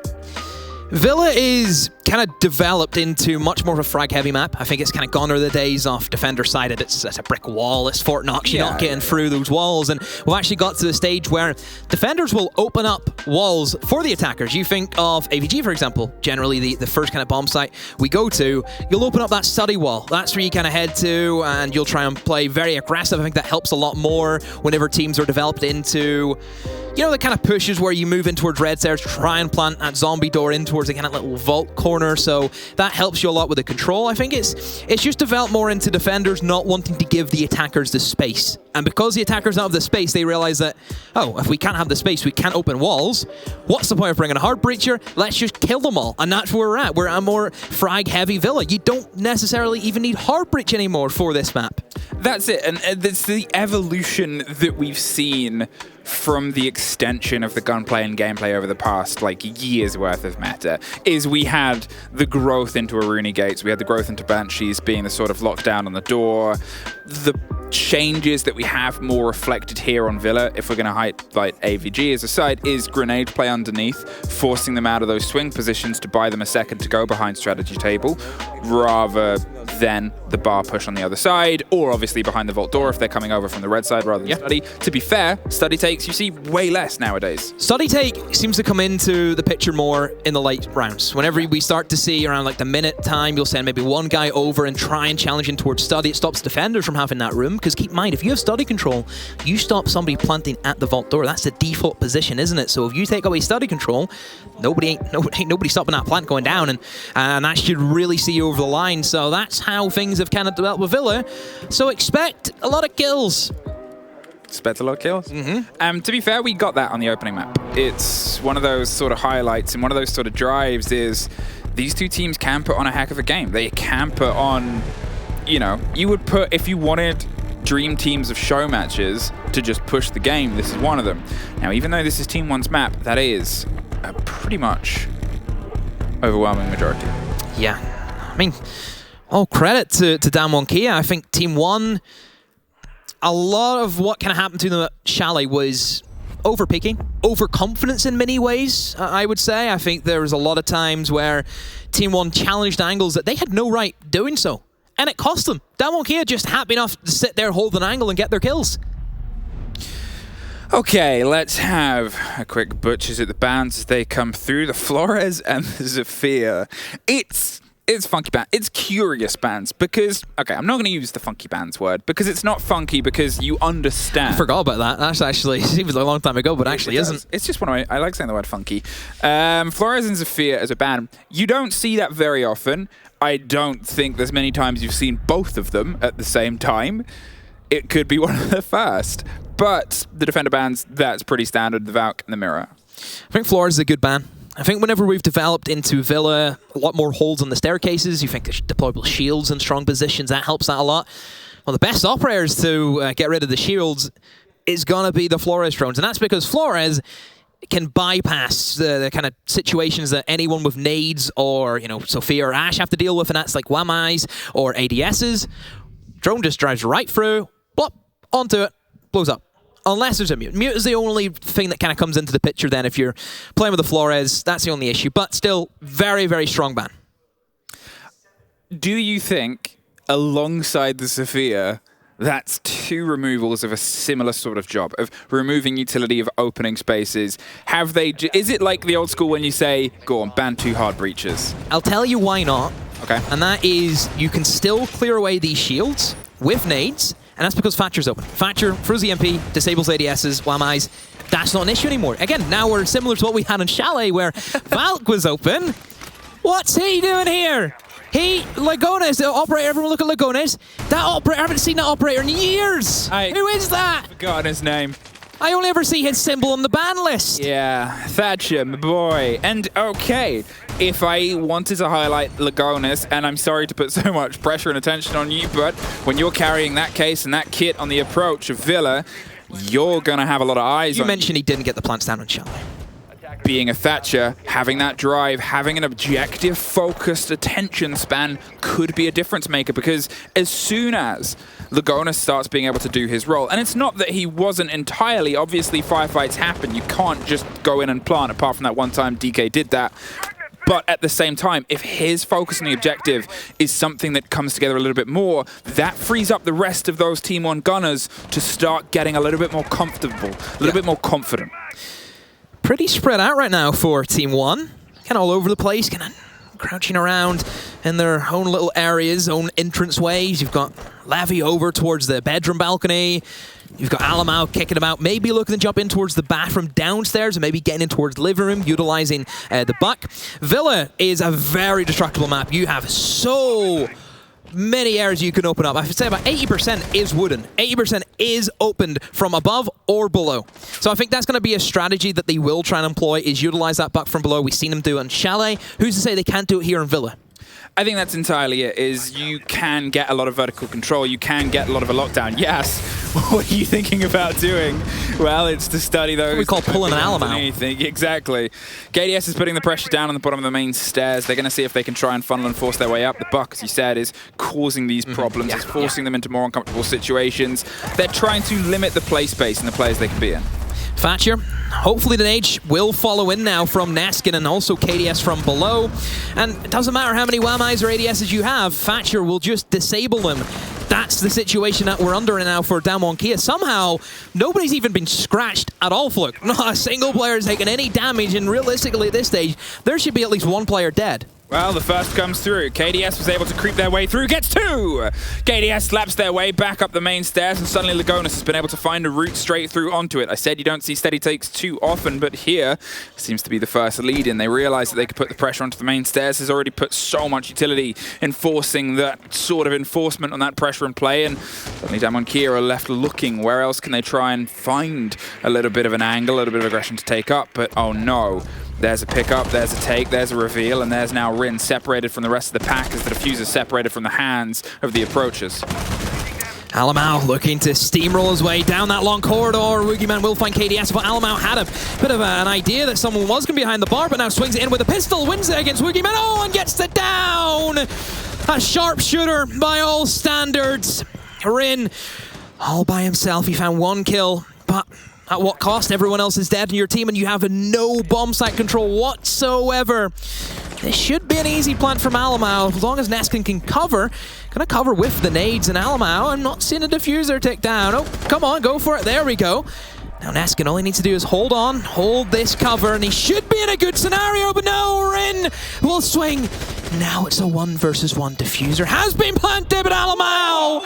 B: Villa is kind of developed into much more of a frag-heavy map. I think it's kind of gone are the days of defender-sided. It's a brick wall, it's Fort Knox, you're not getting through those walls. And we've actually got to the stage where defenders will open up walls for the attackers. You think of AVG, for example, generally the first kind of bomb site we go to, you'll open up that study wall. That's where you kind of head to, and you'll try and play very aggressive. I think that helps a lot more whenever teams are developed into, you know, the kind of pushes where you move in towards red stairs, try and plant that zombie door in towards the kind of little vault corner. So that helps you a lot with the control. I think it's just developed more into defenders not wanting to give the attackers the space. And because the attackers don't have the space, they realize that, oh, if we can't have the space, we can't open walls. What's the point of bringing a hard breacher? Let's just kill them all. And that's where we're at. We're a more frag-heavy Villa. You don't necessarily even need hard breach anymore for this map.
A: That's it, and it's the evolution that we've seen from the extension of the gunplay and gameplay over the past, like, years worth of meta, is we had the growth into Aruni Gates, we had the growth into Banshees being the sort of lockdown on the door, the changes that we have more reflected here on Villa, if we're going to highlight AVG as a side, is grenade play underneath, forcing them out of those swing positions to buy them a second to go behind strategy table, rather than the bar push on the other side, or obviously behind the vault door if they're coming over from the red side rather than study. To be fair, study takes you see way less nowadays.
B: Study take seems to come into the picture more in the late rounds. Whenever we start to see around like the minute time, you'll send maybe one guy over and try and challenge in towards study. It stops defenders from having that room, because keep in mind, if you have study control, you stop somebody planting at the vault door. That's the default position, isn't it? So if you take away study control, nobody stopping that plant going down, and that should really see you over the line. So that's how things have kind of developed with Villa. So expect a lot of kills.
A: Expect a lot of kills. To be fair, we got that on the opening map. It's one of those sort of highlights and one of those sort of drives is these two teams can put on a heck of a game. They can put on, you know, you would put, if you wanted dream teams of show matches to just push the game, this is one of them. Now, even though this is Team 1's map, that is a pretty much overwhelming majority.
B: Yeah, I mean, all credit to oNe KIA. I think Team 1, a lot of what kind of happened to them at Chalet was over-peaking, overconfidence in many ways, I would say. I think there was a lot of times where Team 1 challenged angles that they had no right doing so. And it cost them. oNe KIA just happy enough to sit there, hold an angle, and get their kills.
A: Okay, let's have a quick butchers at the bands as they come through. The Flores and the Zafir. It's funky band. It's curious bands because, okay, I'm not going to use the funky bands word because it's not funky because you understand.
B: I forgot about that. That's actually, it seems a long time ago, but actually isn't.
A: It's just one of my, I like saying the word funky. Flores and Zafir as a band, you don't see that very often. I don't think there's many times you've seen both of them at the same time. It could be one of the first. But the defender bands, that's pretty standard, the Valk and the Mirror.
B: I think Flores is a good ban. I think whenever we've developed into Villa, a lot more holds on the staircases, you think there's deployable shields in strong positions, that helps that a lot. Well, the best operators to get rid of the shields is going to be the Flores drones, and that's because Flores can bypass the kind of situations that anyone with nades or, you know, Sophia or Ash have to deal with, and that's like Wamais or ADSs. Drone just drives right through, blop, onto it, blows up. Unless there's a mute. Mute is the only thing that kind of comes into the picture then if you're playing with the Flores. That's the only issue. But still, very, very strong ban.
A: Do you think, alongside the Sophia, that's 2 removals of a similar sort of job, of removing utility, of opening spaces? Have they... Is it like the old school when you say, go on, ban 2 hard breaches?
B: I'll tell you why not.
A: Okay.
B: And that is, you can still clear away these shields with nades, and that's because Thatcher's open. Thatcher throws the MP, disables ADSs, Wamais. That's not an issue anymore. Again, now we're similar to what we had in Chalet, where Valk was open. What's he doing here? Lagones, the operator, everyone look at Lagones. That operator, I haven't seen that operator in years. Who is that?
A: I've forgotten his name.
B: I only ever see his symbol on the ban list.
A: Yeah, Thatcher, my boy. And okay, if I wanted to highlight Lagones, and I'm sorry to put so much pressure and attention on you, but when you're carrying that case and that kit on the approach of Villa, you're going to have a lot of eyes on you.
B: You mentioned he didn't get the plants down on Chalet.
A: Being a Thatcher, having that drive, having an objective, focused attention span could be a difference maker, because as soon as Lagones starts being able to do his role, and it's not that he wasn't entirely, obviously firefights happen, you can't just go in and plant, apart from that one time DK did that. But at the same time, if his focus on the objective is something that comes together a little bit more, that frees up the rest of those Team 1 gunners to start getting a little bit more comfortable, a little bit more confident.
B: Pretty spread out right now for Team 1. Kind of all over the place, kind of crouching around in their own little areas, own entrance ways. You've got Lavi over towards the bedroom balcony. You've got Alamau kicking about, maybe looking to jump in towards the bathroom downstairs and maybe getting in towards the living room, utilizing the buck. Villa is a very destructible map. You have so many areas you can open up. I would say about 80% is wooden. 80% is opened from above or below. So I think that's going to be a strategy that they will try and employ, is utilize that buck from below. We've seen them do it in Chalet. Who's to say they can't do it here in Villa?
A: I think that's entirely it, is you can get a lot of vertical control, you can get a lot of a lockdown. Yes, what are you thinking about doing? Well, it's to study those.
B: We call pulling an Alamau.
A: Exactly. KDS is putting the pressure down on the bottom of the main stairs. They're going to see if they can try and funnel and force their way up. The buck, as you said, is causing these problems, is forcing them into more uncomfortable situations. They're trying to limit the play space and the players they can be in.
B: Thatcher, hopefully the nade will follow in now from Naskin and also KDS from below. And it doesn't matter how many Wamais or ADSs you have, Thatcher will just disable them. That's the situation that we're under now for DWG KIA. Somehow, nobody's even been scratched at all, Fluke. Not a single player has taken any damage, and realistically at this stage, there should be at least one player dead.
A: Well, the first comes through. KDS was able to creep their way through, gets 2! KDS slaps their way back up the main stairs, and suddenly Lagones has been able to find a route straight through onto it. I said you don't see steady takes too often, but here seems to be the first lead in. They realize that they could put the pressure onto the main stairs. Has already put so much utility enforcing that sort of enforcement on that pressure and play, and suddenly DWG KIA are left looking. Where else can they try and find a little bit of an angle, a little bit of aggression to take up? But oh no. There's a pickup, there's a take, there's a reveal, and there's now Rin separated from the rest of the pack as the diffuser separated from the hands of the approachers.
B: Alamau looking to steamroll his way down that long corridor. Woogieman will find KDS, but Alamau had a bit of an idea that someone was going to be behind the bar, but now swings it in with a pistol, wins it against Woogieman. Oh, and gets it down! A sharpshooter by all standards. Rin, all by himself, he found 1 kill, but at what cost? Everyone else is dead in your team and you have no bomb site control whatsoever. This should be an easy plant from Alamau, as long as Naskin can cover. Gonna cover with the nades, and Alamau, I'm not seeing a diffuser tick down. Oh, come on, go for it, there we go. Now Naskin, all he needs to do is hold on, hold this cover, and he should be in a good scenario, but no, Rin will swing Now it's a 1 versus 1. Diffuser has been planted, but Alamau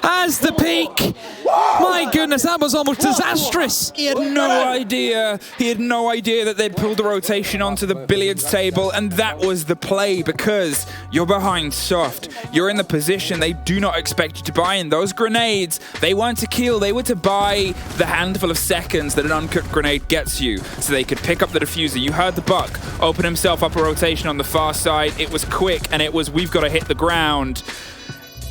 B: has the peak. My goodness, that was almost disastrous.
A: He had no idea. He had no idea that they'd pulled the rotation onto the billiards table, and that was the play because you're behind soft. You're in the position they do not expect you to buy in. Those grenades, they weren't to kill. They were to buy the handful of seconds that an uncooked grenade gets you so they could pick up the diffuser. You heard the Buck open himself up a rotation on the far side. It was quick, and it was, we've got to hit the ground.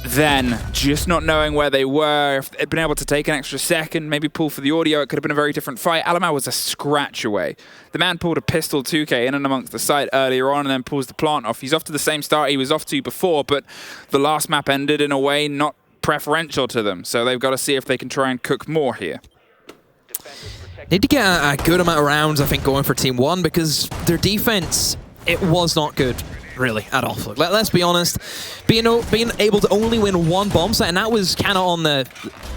A: Then, just not knowing where they were, if they'd been able to take an extra second, maybe pull for the audio, it could have been a very different fight. Alamau was a scratch away. The man pulled a pistol 2K in and amongst the site earlier on and then pulls the plant off. He's off to the same start he was off to before, but the last map ended in a way not preferential to them. So they've got to see if they can try and cook more here.
B: Need to get a good amount of rounds, I think, going for Team 1 because their defense, it was not good. Really, at all. Let's be honest, being able to only win 1 bomb site, and that was kind of on the,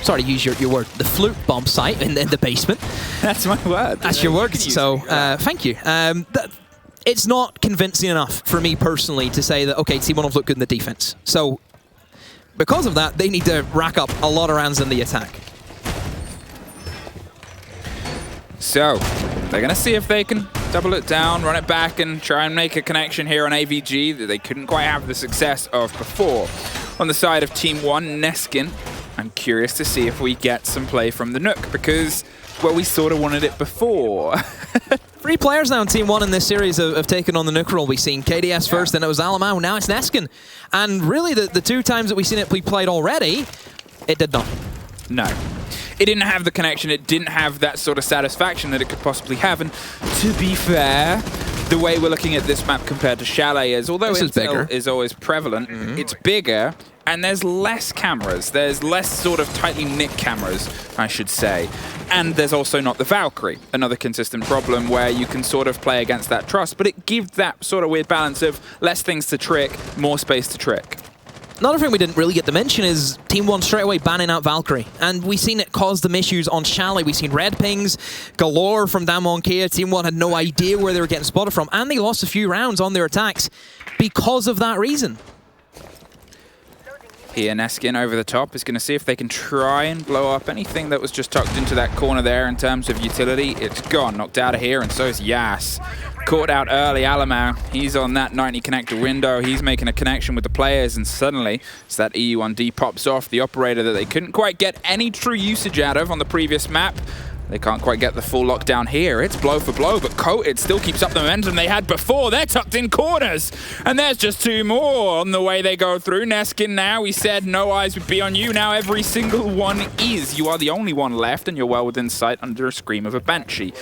B: sorry to use your word, the flute bomb site in the basement.
A: That's my word.
B: That's your word, so thank you. It's not convincing enough for me personally to say that, okay, Team 1 have looked good in the defense. So, because of that, they need to rack up a lot of rounds in the attack.
A: So, they're going to see if they can double it down, run it back, and try and make a connection here on AVG that they couldn't quite have the success of before. On the side of Team 1, Neskin, I'm curious to see if we get some play from the Nook, because, well, we sort of wanted it before.
B: 3 players now in Team 1 in this series have taken on the Nook role. We've seen KDS first, then it was Alamau, now it's Neskin. And really, the 2 times that we've seen it be played already, it did not.
A: No. It didn't have the connection, it didn't have that sort of satisfaction that it could possibly have, and to be fair, the way we're looking at this map compared to Chalet is, although Intel is always prevalent, it's bigger, and there's less cameras, there's less sort of tightly knit cameras, I should say, and there's also not the Valkyrie, another consistent problem where you can sort of play against that trust, but it gives that sort of weird balance of less things to trick, more space to trick.
B: Another thing we didn't really get to mention is Team 1 straight away banning out Valkyrie. And we've seen it cause them issues on Chalet. We've seen red pings galore from DWG KIA. Team 1 had no idea where they were getting spotted from. And they lost a few rounds on their attacks because of that reason.
A: Here, Neskin over the top is going to see if they can try and blow up anything that was just tucked into that corner there in terms of utility. It's gone, knocked out of here, and so is Yas. Caught out early, Alamau. He's on that 90 connector window. He's making a connection with the players, and suddenly, as that EU1D pops off, the operator that they couldn't quite get any true usage out of on the previous map, they can't quite get the full lockdown here. It's blow for blow, but Coated still keeps up the momentum they had before. They're tucked in corners. And there's just 2 more on the way they go through. Neskin now, he said no eyes would be on you. Now every single one is. You are the only one left, and you're well within sight under a scream of a Banshee.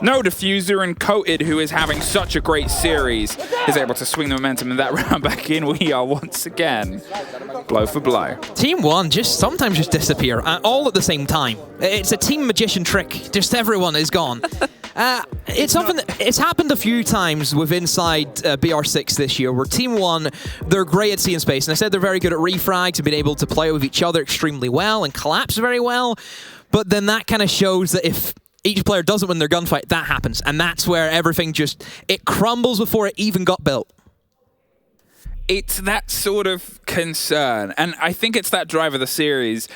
A: No Diffuser, and Coated, who is having such a great series, is able to swing the momentum of that round back in. We are once again blow for blow.
B: Team 1 sometimes just disappear, all at the same time. It's a team magician trick. Just everyone is gone. It's something it's happened a few times with inside BR6 this year, where Team 1, they're great at seeing space. And I said they're very good at refrags and being able to play with each other extremely well and collapse very well. But then that kind of shows that if each player doesn't win their gunfight, that happens. And that's where everything it crumbles before it even got built.
A: It's that sort of concern. And I think it's that drive of the series.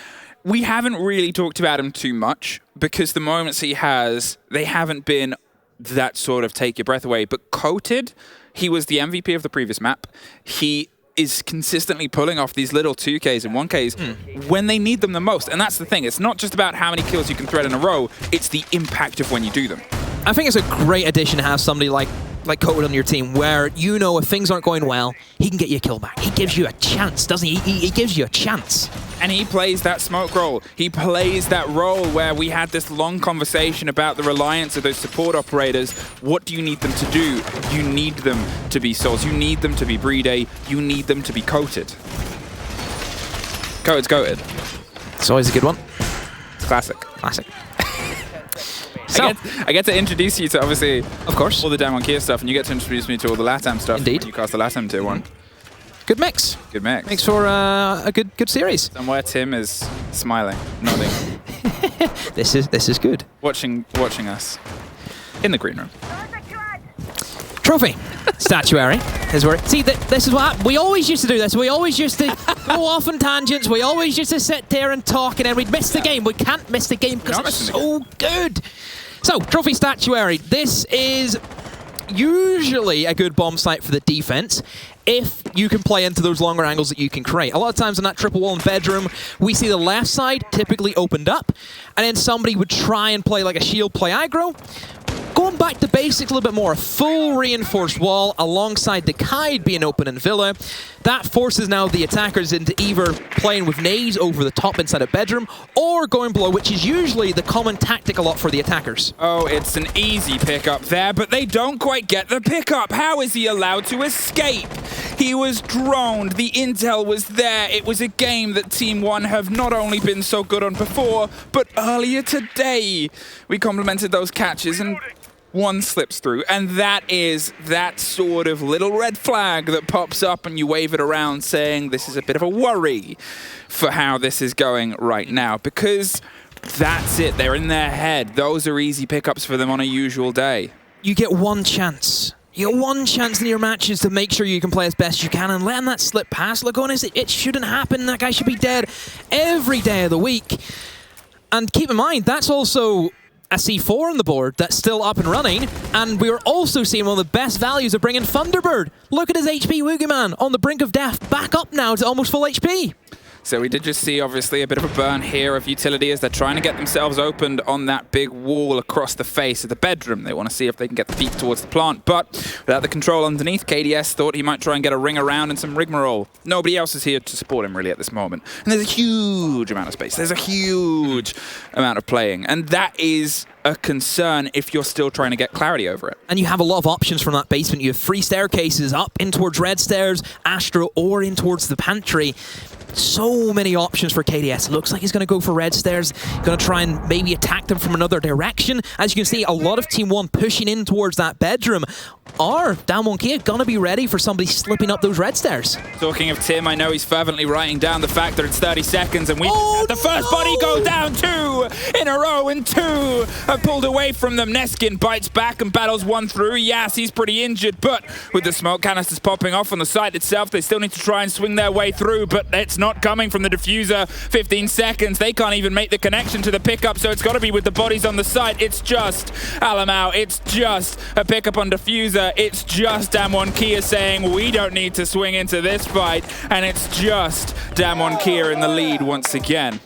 A: We haven't really talked about him too much because the moments he has, they haven't been that sort of take your breath away. But Coated, he was the MVP of the previous map. He is consistently pulling off these little 2Ks and 1Ks when they need them the most. And that's the thing. It's not just about how many kills you can thread in a row. It's the impact of when you do them.
B: I think it's a great addition to have somebody like Coated on your team, where you know if things aren't going well, he can get you a kill back. He gives you a chance, doesn't he? He gives you a chance.
A: And he plays that smoke role. He plays that role where we had this long conversation about the reliance of those support operators. What do you need them to do? You need them to be Souls. You need them to be Brede. You need them to be Coated. Coated's Coated.
B: It's always a good one.
A: It's classic.
B: Classic.
A: I get to introduce you to, obviously,
B: of course,
A: all the DWG KIA stuff, and you get to introduce me to all the LATAM stuff.
B: Indeed.
A: When you cast the LATAM tier 1.
B: Good mix.
A: Good mix.
B: Thanks for a good series.
A: Somewhere Tim is smiling, nodding.
B: This is good.
A: Watching us in the green room.
B: Trophy. Statuary is where... See, this is what happened. We always used to do this. We always used to go off on tangents. We always used to sit there and talk, and then we'd miss the game. We can't miss the game because it's so good. So, Trophy Statuary. This is usually a good bomb site for the defense if you can play into those longer angles that you can create. A lot of times in that triple wall and bedroom, we see the left side typically opened up, and then somebody would try and play like a shield play aggro. Going back to basics a little bit more, a full reinforced wall alongside the Kite being open in Villa. That forces now the attackers into either playing with nades over the top inside a bedroom or going below, which is usually the common tactic a lot for the attackers.
A: Oh, it's an easy pickup there, but they don't quite get the pickup. How is he allowed to escape? He was droned. The intel was there. It was a game that Team One have not only been so good on before, but earlier today. We complimented those catches and one slips through, and that is that sort of little red flag that pops up and you wave it around saying this is a bit of a worry for how this is going right now, because that's it. They're in their head. Those are easy pickups for them on a usual day.
B: You get one chance. You get one chance in your matches to make sure you can play as best you can, and letting that slip past, look, honestly, it shouldn't happen. That guy should be dead every day of the week. And keep in mind, that's also a C4 on the board that's still up and running, and we were also seeing one of the best values of bringing Thunderbird. Look at his HP, Woogieman, on the brink of death, back up now to almost full HP.
A: So we did just see, obviously, a bit of a burn here of utility as they're trying to get themselves opened on that big wall across the face of the bedroom. They want to see if they can get the peek towards the plant, but without the control underneath, KDS thought he might try and get a ring around and some rigmarole. Nobody else is here to support him, really, at this moment. And there's a huge amount of space. There's a huge amount of playing, and that is a concern if you're still trying to get clarity over it.
B: And you have a lot of options from that basement. You have 3 staircases up in towards red stairs, Astro, or in towards the pantry. So many options for KDS. Looks like he's going to go for red stairs, going to try and maybe attack them from another direction. As you can see, a lot of Team 1 pushing in towards that bedroom. Are DWG KIA going to be ready for somebody slipping up those red stairs?
A: Talking of Tim, I know he's fervently writing down the fact that it's 30 seconds and we had the first body go down 2 in a row, and 2 are pulled away from them. Neskin bites back and battles 1 through. Yes, he's pretty injured, but with the smoke canisters popping off on the site itself, they still need to try and swing their way through, but it's not coming from the diffuser. 15 seconds. They can't even make the connection to the pickup, so it's got to be with the bodies on the site. It's just Alamau. It's just a pickup on diffuser. It's just DWG KIA saying we don't need to swing into this fight, and it's just DWG KIA in the lead once again.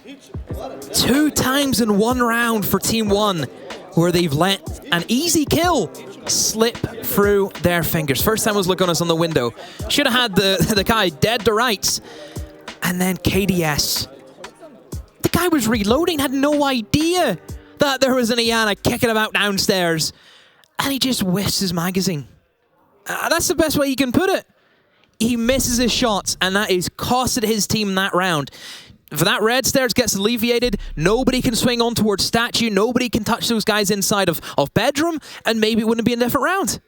B: 2 times in 1 round for Team 1 where they've let an easy kill slip through their fingers. First time was Lagunas on the window. Should have had the guy dead to rights. And then KDS. The guy was reloading, had no idea that there was an Iana kicking about downstairs. And he just whiffs his magazine. That's the best way you can put it. He misses his shots, and that is costed his team that round. If that red stairs gets alleviated, nobody can swing on towards statue, nobody can touch those guys inside of bedroom, and maybe it wouldn't be a different round.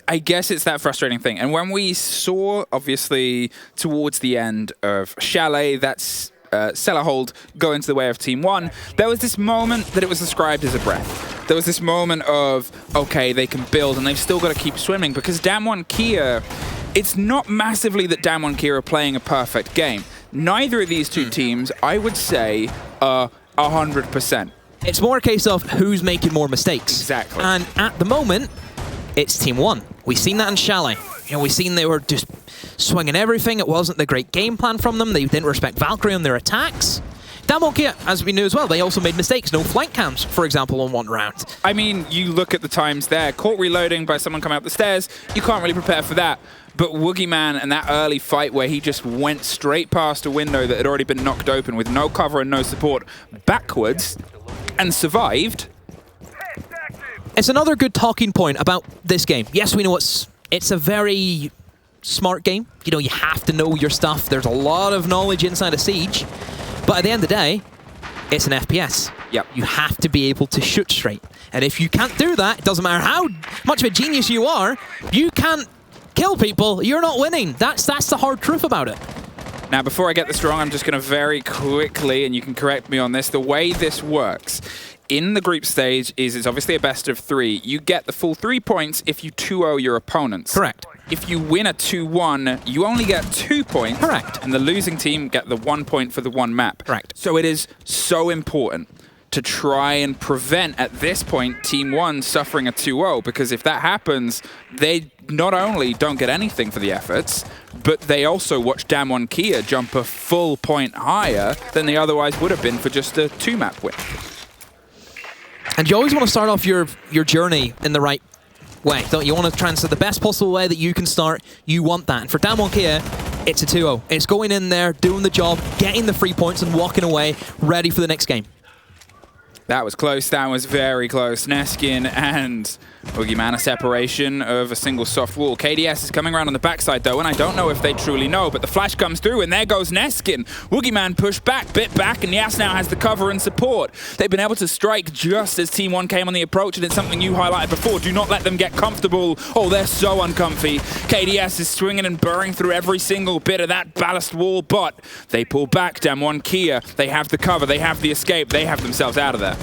A: I guess it's that frustrating thing. And when we saw, obviously, towards the end of Chalet, that's Cellar Hold go into the way of Team 1, there was this moment that it was described as a breath. There was this moment of, okay, they can build, and they've still got to keep swimming, because DWG KIA, it's not massively that DWG KIA are playing a perfect game. Neither of these 2 teams, I would say, are 100%.
B: It's more a case of who's making more mistakes.
A: Exactly.
B: And at the moment, it's Team 1. We've seen that in Chalet. You know, we've seen they were just swinging everything. It wasn't the great game plan from them. They didn't respect Valkyrie on their attacks. DWG KIA, as we knew as well, they also made mistakes. No flank cams, for example, on 1 round.
A: I mean, you look at the times there. Caught reloading by someone coming up the stairs. You can't really prepare for that. But Woogieman and that early fight where he just went straight past a window that had already been knocked open with no cover and no support backwards and survived.
B: It's another good talking point about this game. Yes, we know it's a very smart game. You know, you have to know your stuff. There's a lot of knowledge inside of Siege. But at the end of the day, it's an FPS.
A: Yep.
B: You have to be able to shoot straight. And if you can't do that, it doesn't matter how much of a genius you are, you can't kill people, you're not winning. That's the hard truth about it.
A: Now, before I get this wrong, I'm just going to very quickly, and you can correct me on this, the way this works in the group stage is it's obviously a best of 3. You get the full 3 points if you 2-0 your opponents.
B: Correct.
A: If you win a 2-1, you only get 2 points.
B: Correct.
A: And the losing team get the 1 point for the 1 map.
B: Correct.
A: So it is so important to try and prevent, at this point, Team 1 suffering a 2-0, because if that happens, they not only don't get anything for the efforts, but they also watch DWG KIA jump a full point higher than they otherwise would have been for just a 2-map win.
B: And you always want to start off your journey in the right way, don't you? Want to try and set the best possible way that you can start. You want that. And for DWG KIA, it's a 2-0. It's going in there, doing the job, getting the 3 points and walking away, ready for the next game.
A: That was close. That was very close. Neskin and Boogeyman, a separation of a single soft wall. KDS is coming around on the backside, though, and I don't know if they truly know, but the flash comes through, and there goes Neskin. Boogeyman pushed back, bit back, and Yas now has the cover and support. They've been able to strike just as Team 1 came on the approach, and it's something you highlighted before. Do not let them get comfortable. Oh, they're so uncomfy. KDS is swinging and burring through every single bit of that ballast wall, but they pull back. DWG KIA, they have the cover, they have the escape, they have themselves out of there.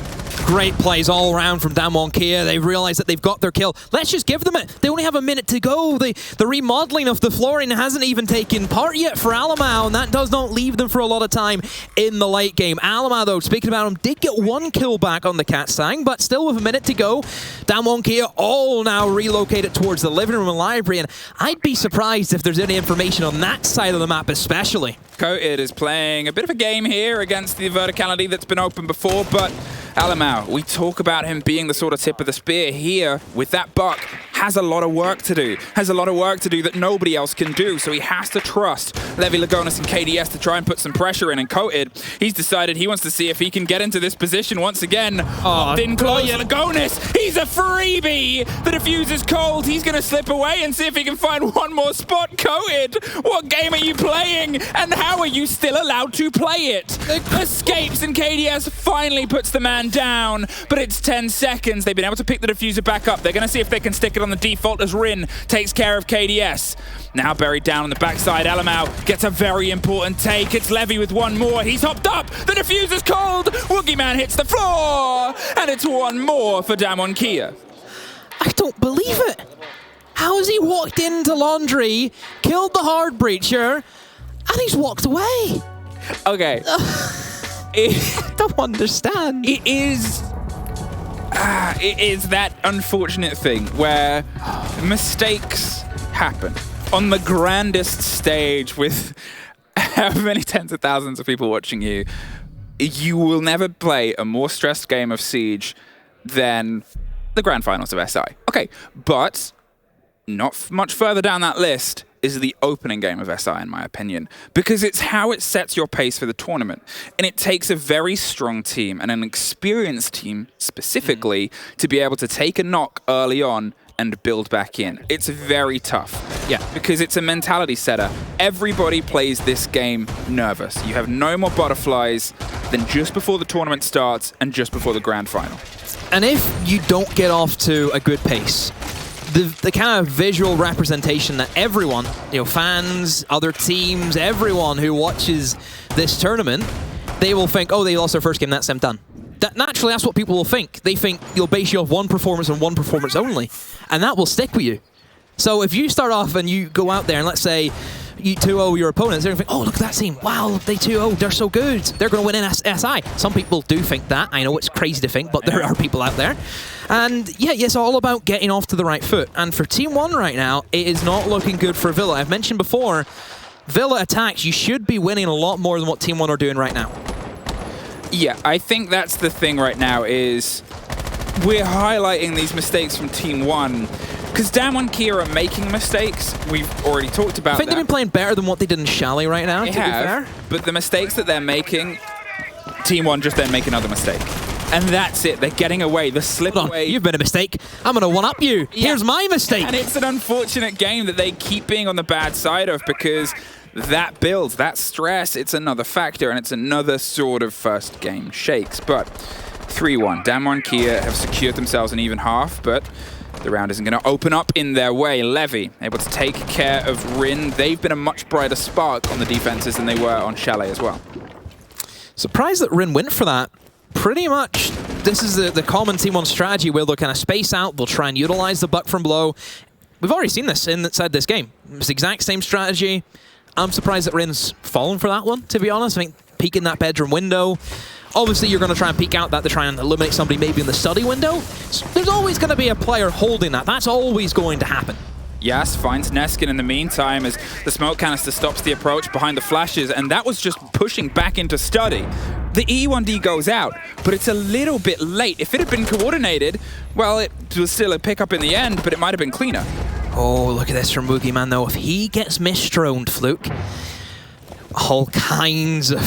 B: Great plays all around from DWG KIA. They realize that they've got their kill. Let's just give them it. They only have a minute to go. The remodeling of the flooring hasn't even taken part yet for Alamau, and that does not leave them for a lot of time in the late game. Alamau, though, speaking about him, did get 1 kill back on the Cat Sang, but still with a minute to go. DWG KIA all now relocated towards the living room and library, and I'd be surprised if there's any information on that side of the map especially.
A: Coated is playing a bit of a game here against the verticality that's been open before, but Alamau, we talk about him being the sort of tip of the spear here with that buck, has a lot of work to do. Has a lot of work to do that nobody else can do, so he has to trust Levi Lagonis and KDS to try and put some pressure in, and Coated, he's decided he wants to see if he can get into this position once again. Didn't close Lagonis, he's a freebie! The diffuse is cold, he's gonna slip away and see if he can find one more spot. Coated, what game are you playing? And how are you still allowed to play it? Escapes, and KDS finally puts the man down, but it's 10 seconds. They've been able to pick the diffuser back up. They're going to see if they can stick it on the default as Rin takes care of KDS. Now buried down on the backside, Alamau gets a very important take. It's Levy with 1 more. He's hopped up. The diffuser's cold. Boogeyman hits the floor, and it's 1 more for DWG KIA.
B: I don't believe it. How has he walked into Laundry, killed the hard breacher, and he's walked away?
A: Okay.
B: I don't understand.
A: It is that unfortunate thing where mistakes happen on the grandest stage with how many tens of thousands of people watching you. You will never play a more stressed game of Siege than the grand finals of SI. Okay, but not much further down that list is the opening game of SI, in my opinion, because it's how it sets your pace for the tournament. And it takes a very strong team, and an experienced team specifically, to be able to take a knock early on and build back in. It's very tough. Yeah, because it's a mentality setter. Everybody plays this game nervous. You have no more butterflies than just before the tournament starts and just before the grand final.
B: And if you don't get off to a good pace, the kind of visual representation that everyone, fans, other teams, everyone who watches this tournament, they will think, oh, they lost their first game, that's them done. Naturally, that's what people will think. They think you'll base you off one performance and one performance only, and that will stick with you. So if you start off and you go out there and let's say you 2-0 your opponents, they're going to think, oh, look at that team. Wow, they 2-0. They're so good. They're going to win in SI. Some people do think that. I know it's crazy to think, but there are people out there. And yeah, it's all about getting off to the right foot. And for Team 1 right now, it is not looking good for Villa. I've mentioned before, Villa attacks, you should be winning a lot more than what Team 1 are doing right now.
A: Yeah, I think that's the thing right now is we're highlighting these mistakes from Team 1 because DWG KIA are making mistakes. We've already talked about that.
B: I think they've been playing better than what they did in Chalet right now, to be fair.
A: But the mistakes that they're making, Team 1 just then make another mistake. And that's it. They're getting away. The slip away.
B: You've been a mistake. I'm going to one-up you. Yeah. Here's my mistake.
A: And it's an unfortunate game that they keep being on the bad side of because that builds, that stress, it's another factor and it's another sort of first game shakes. But 3-1. DWG KIA have secured themselves an even half, but the round isn't going to open up in their way. Levy able to take care of Rin. They've been a much brighter spark on the defenses than they were on Chalet as well.
B: Surprised that Rin went for that. Pretty much this is the common Team 1 strategy where they'll kind of space out, they'll try and utilize the buck from below. We've already seen this inside this game. It's the exact same strategy. I'm surprised that Rin's fallen for that one, to be honest. I think peeking that bedroom window. Obviously, you're going to try and peek out that to try and eliminate somebody maybe in the study window. So there's always going to be a player holding that. That's always going to happen.
A: Yas finds Neskin in the meantime as the smoke canister stops the approach behind the flashes, and that was just pushing back into study. The E1D goes out, but it's a little bit late. If it had been coordinated, well, it was still a pickup in the end, but it might have been cleaner.
B: Oh, look at this from Woogieman, though. If he gets misdroned, Fluke, all kinds of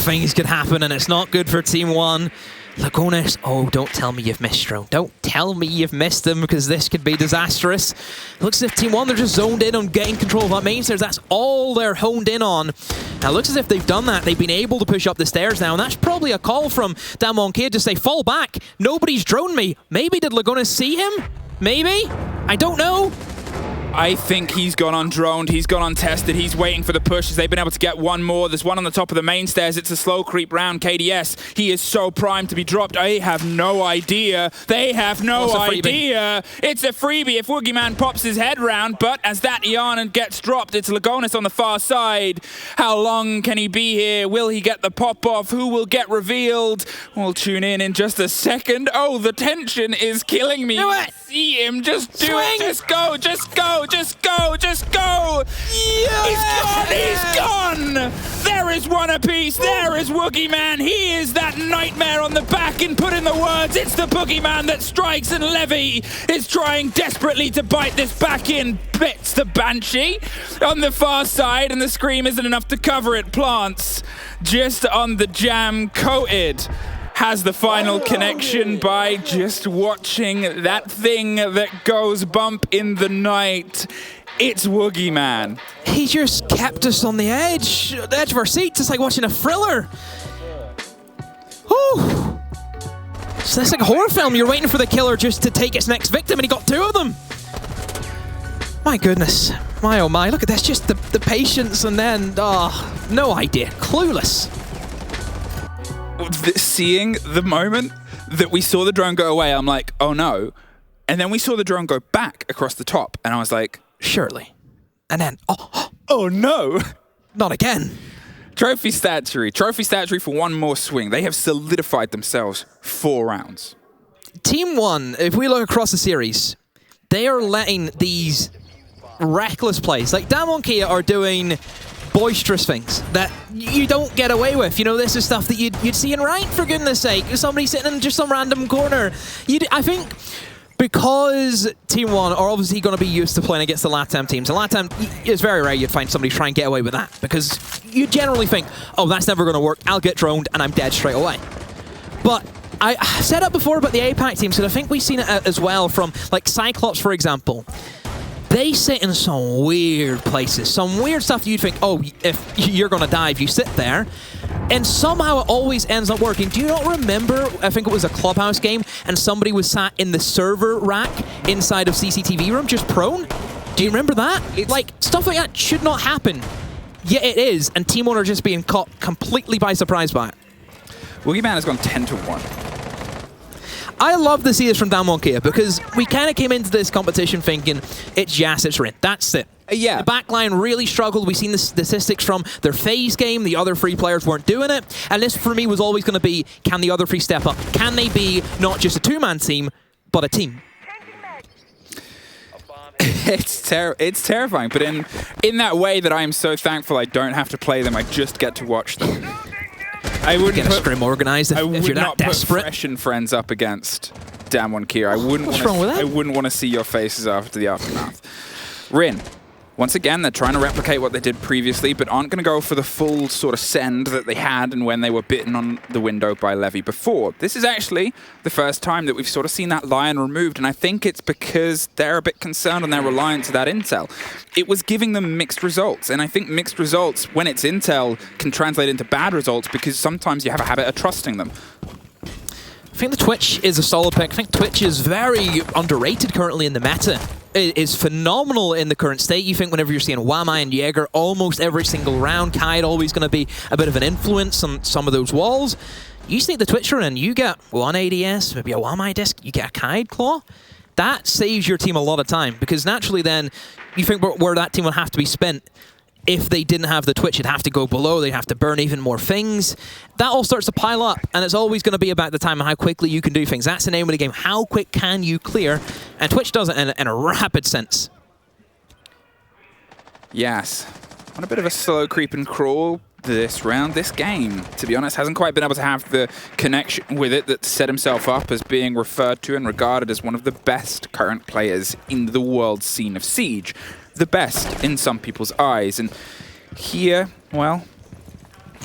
B: things could happen, and it's not good for Team 1. Lagonis, oh, don't tell me you've missed Stro. Don't tell me you've missed them, because this could be disastrous. Looks as if Team 1, they're just zoned in on getting control of that main stairs. That's all they're honed in on. Now, it looks as if they've done that. They've been able to push up the stairs now, and that's probably a call from DWG KIA to say, fall back. Nobody's droned me. Maybe did Lagonis see him? Maybe? I don't know.
A: I think he's gone undroned, he's gone untested, he's waiting for the pushes. They've been able to get one more. There's one on the top of the main stairs. It's a slow creep round. KDS, he is so primed to be dropped. I have no idea. They have no idea. It's a freebie if Woogieman pops his head round, but as that Iana gets dropped, it's Lagonis on the far side. How long can he be here? Will he get the pop off? Who will get revealed? We'll tune in just a second. Oh, the tension is killing me.
B: Do it!
A: See him, just do it. Just go, just go. Just go, just go! Yes! He's gone! There is one apiece, there is Woogieman. He is that nightmare on the back, and put in the words, it's the Boogeyman that strikes, and Levy is trying desperately to bite this back in. Bits the Banshee on the far side, and the scream isn't enough to cover it. Plants just on the jam, coated. Has the final connection by just watching that thing that goes bump in the night. It's Woogieman.
B: He just kept us on the edge of our seats. It's like watching a thriller. Whew. So that's like a horror film. You're waiting for the killer just to take its next victim, and he got two of them. My goodness. My oh my. Look at this. Just the patience, and then, no idea. Clueless.
A: Seeing the moment that we saw the drone go away, I'm like, oh no. And then we saw the drone go back across the top, and I was like,
B: surely. And then,
A: oh no.
B: Not again.
A: Trophy statuary for one more swing. They have solidified themselves 4 rounds.
B: Team 1, if we look across the series, they are letting these reckless plays, like DWG KIA are doing boisterous things that you don't get away with. You know, this is stuff that you'd see in Rank, for goodness sake. Somebody sitting in just some random corner. I think because Team 1 are obviously going to be used to playing against the LATAM teams, and LATAM, it's very rare you'd find somebody try and get away with that, because you generally think, oh, that's never going to work. I'll get droned and I'm dead straight away. But I said it before about the APAC teams, and I think we've seen it as well from, like, Cyclops, for example. They sit in some weird places, some weird stuff you'd think, oh, if you're going to die if you sit there. And somehow it always ends up working. Do you not remember, I think it was a Clubhouse game, and somebody was sat in the server rack inside of CCTV room, just prone? Do you remember that? Like, stuff like that should not happen. Yet it is, and Team 1 are just being caught completely by surprise by it.
A: Woogieman has gone 10-1.
B: I love to see this from DWG KIA, because we kind of came into this competition thinking, it's Yas, it's Rin. That's it.
A: Yeah.
B: The backline really struggled. We've seen the statistics from their phase game. The other 3 players weren't doing it. And this, for me, was always going to be, can the other 3 step up? Can they be not just a 2-man team, but a team?
A: It's terrifying, but in that way that I am so thankful I don't have to play them, I just get to watch them. I wouldn't
B: get a scrim organized if you're that desperate.
A: Put Fresh and Friends up against DWG KIA. I wouldn't want to see your faces after the aftermath. Rin, once again, they're trying to replicate what they did previously, but aren't going to go for the full sort of send that they had and when they were bitten on the window by Levy before. This is actually the first time that we've sort of seen that lion removed, and I think it's because they're a bit concerned on their reliance to that intel. It was giving them mixed results, and I think mixed results, when it's intel, can translate into bad results because sometimes you have a habit of trusting them.
B: I think the Twitch is a solid pick. I think Twitch is very underrated currently in the meta. It is phenomenal in the current state. You think whenever you're seeing Wamai and Jaeger almost every single round, Kite always going to be a bit of an influence on some of those walls. You sneak the Twitcher in, you get one ADS, maybe a one disc, you get a Kaid Claw. That saves your team a lot of time, because naturally then you think where that team would have to be spent. If they didn't have the Twitch, it'd have to go below, they'd have to burn even more things. That all starts to pile up, and it's always going to be about the time and how quickly you can do things. That's the name of the game. How quick can you clear? And Twitch does it in a rapid sense.
A: Yes. On a bit of a slow creep and crawl this round, this game, to be honest, hasn't quite been able to have the connection with it that set himself up as being referred to and regarded as one of the best current players in the world scene of Siege. The best in some people's eyes. And here, well,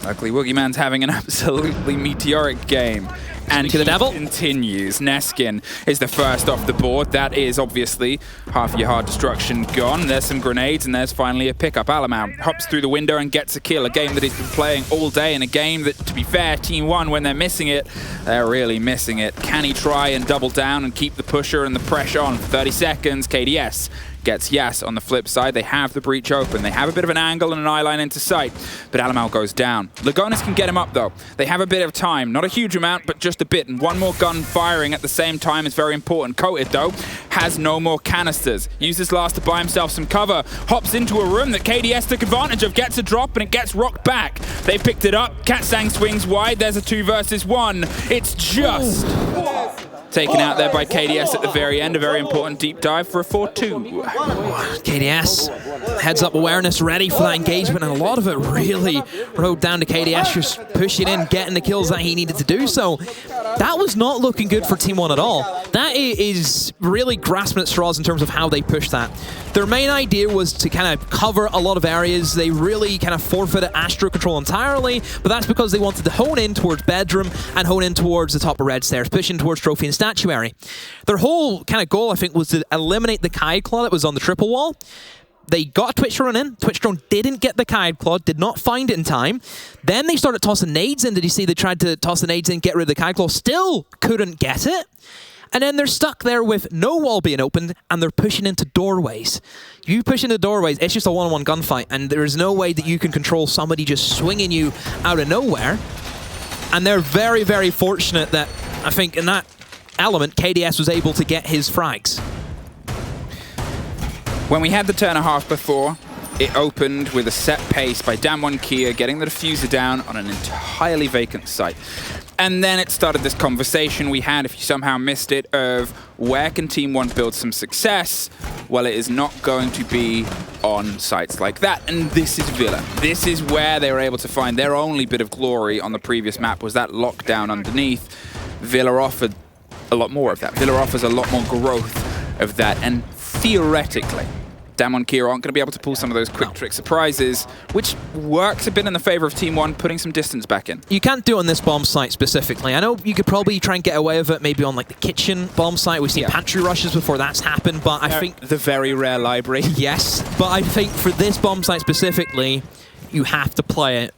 A: luckily Woogieman's having an absolutely meteoric game. And he continues. Neskin is the first off the board. That is obviously half of your hard destruction gone. There's some grenades, and there's finally a pickup. Alamau hops through the window and gets a kill. A game that he's been playing all day, and a game that, to be fair, Team 1, when they're missing it, they're really missing it. Can he try and double down and keep the pusher and the pressure on for 30 seconds? KDS gets Yas on the flip side. They have the breach open. They have a bit of an angle and an eye line into sight, but Alamau goes down. Lagonis can get him up, though. They have a bit of time. Not a huge amount, but just a bit. And one more gun firing at the same time is very important. Coated, though, has no more canisters. Uses last to buy himself some cover. Hops into a room that KDS took advantage of. Gets a drop, and it gets rocked back. They picked it up. Katsang swings wide. There's a 2 versus 1. It's just taken out there by KDS at the very end. A very important deep dive for a 4-2.
B: KDS, heads up awareness, ready for that engagement, and a lot of it really rode down to KDS just pushing in, getting the kills that he needed to do so. That was not looking good for Team 1 at all. That is really grasping at straws in terms of how they pushed that. Their main idea was to kind of cover a lot of areas. They really kind of forfeited Astro control entirely, but that's because they wanted to hone in towards Bedroom and hone in towards the top of Red Stairs, pushing towards Trophy and Statuary. Their whole kind of goal, I think, was to eliminate the Kaid Claw that was on the triple wall. They got a Twitch drone in. Twitch drone didn't get the Kaid Claw, did not find it in time. Then they started tossing nades in. Did you see they tried to toss the nades in, get rid of the Kaid Claw? Still couldn't get it. And then they're stuck there with no wall being opened, and they're pushing into doorways. You push into doorways, it's just a one-on-one gunfight, and there is no way that you can control somebody just swinging you out of nowhere. And they're very, very fortunate that, I think, in that element, KDS was able to get his frags.
A: When we had the turn and a half before, it opened with a set pace by Damwon Kia getting the diffuser down on an entirely vacant site. And then it started this conversation we had, if you somehow missed it, of where can Team 1 build some success? Well, it is not going to be on sites like that. And this is Villa. This is where they were able to find their only bit of glory on the previous map, was that lockdown underneath. Villa offered a lot more of that. Villa offers a lot more growth of that. And theoretically, Damwon Kia aren't going to be able to pull some of those quick trick surprises, which works a bit in the favor of Team 1, putting some distance back in.
B: You can't do it on this bomb site specifically. I know you could probably try and get away with it maybe on like the kitchen bomb site. We've seen pantry rushes before that's happened, but I think...
A: The very rare library.
B: Yes, but I think for this bomb site specifically, you have to play it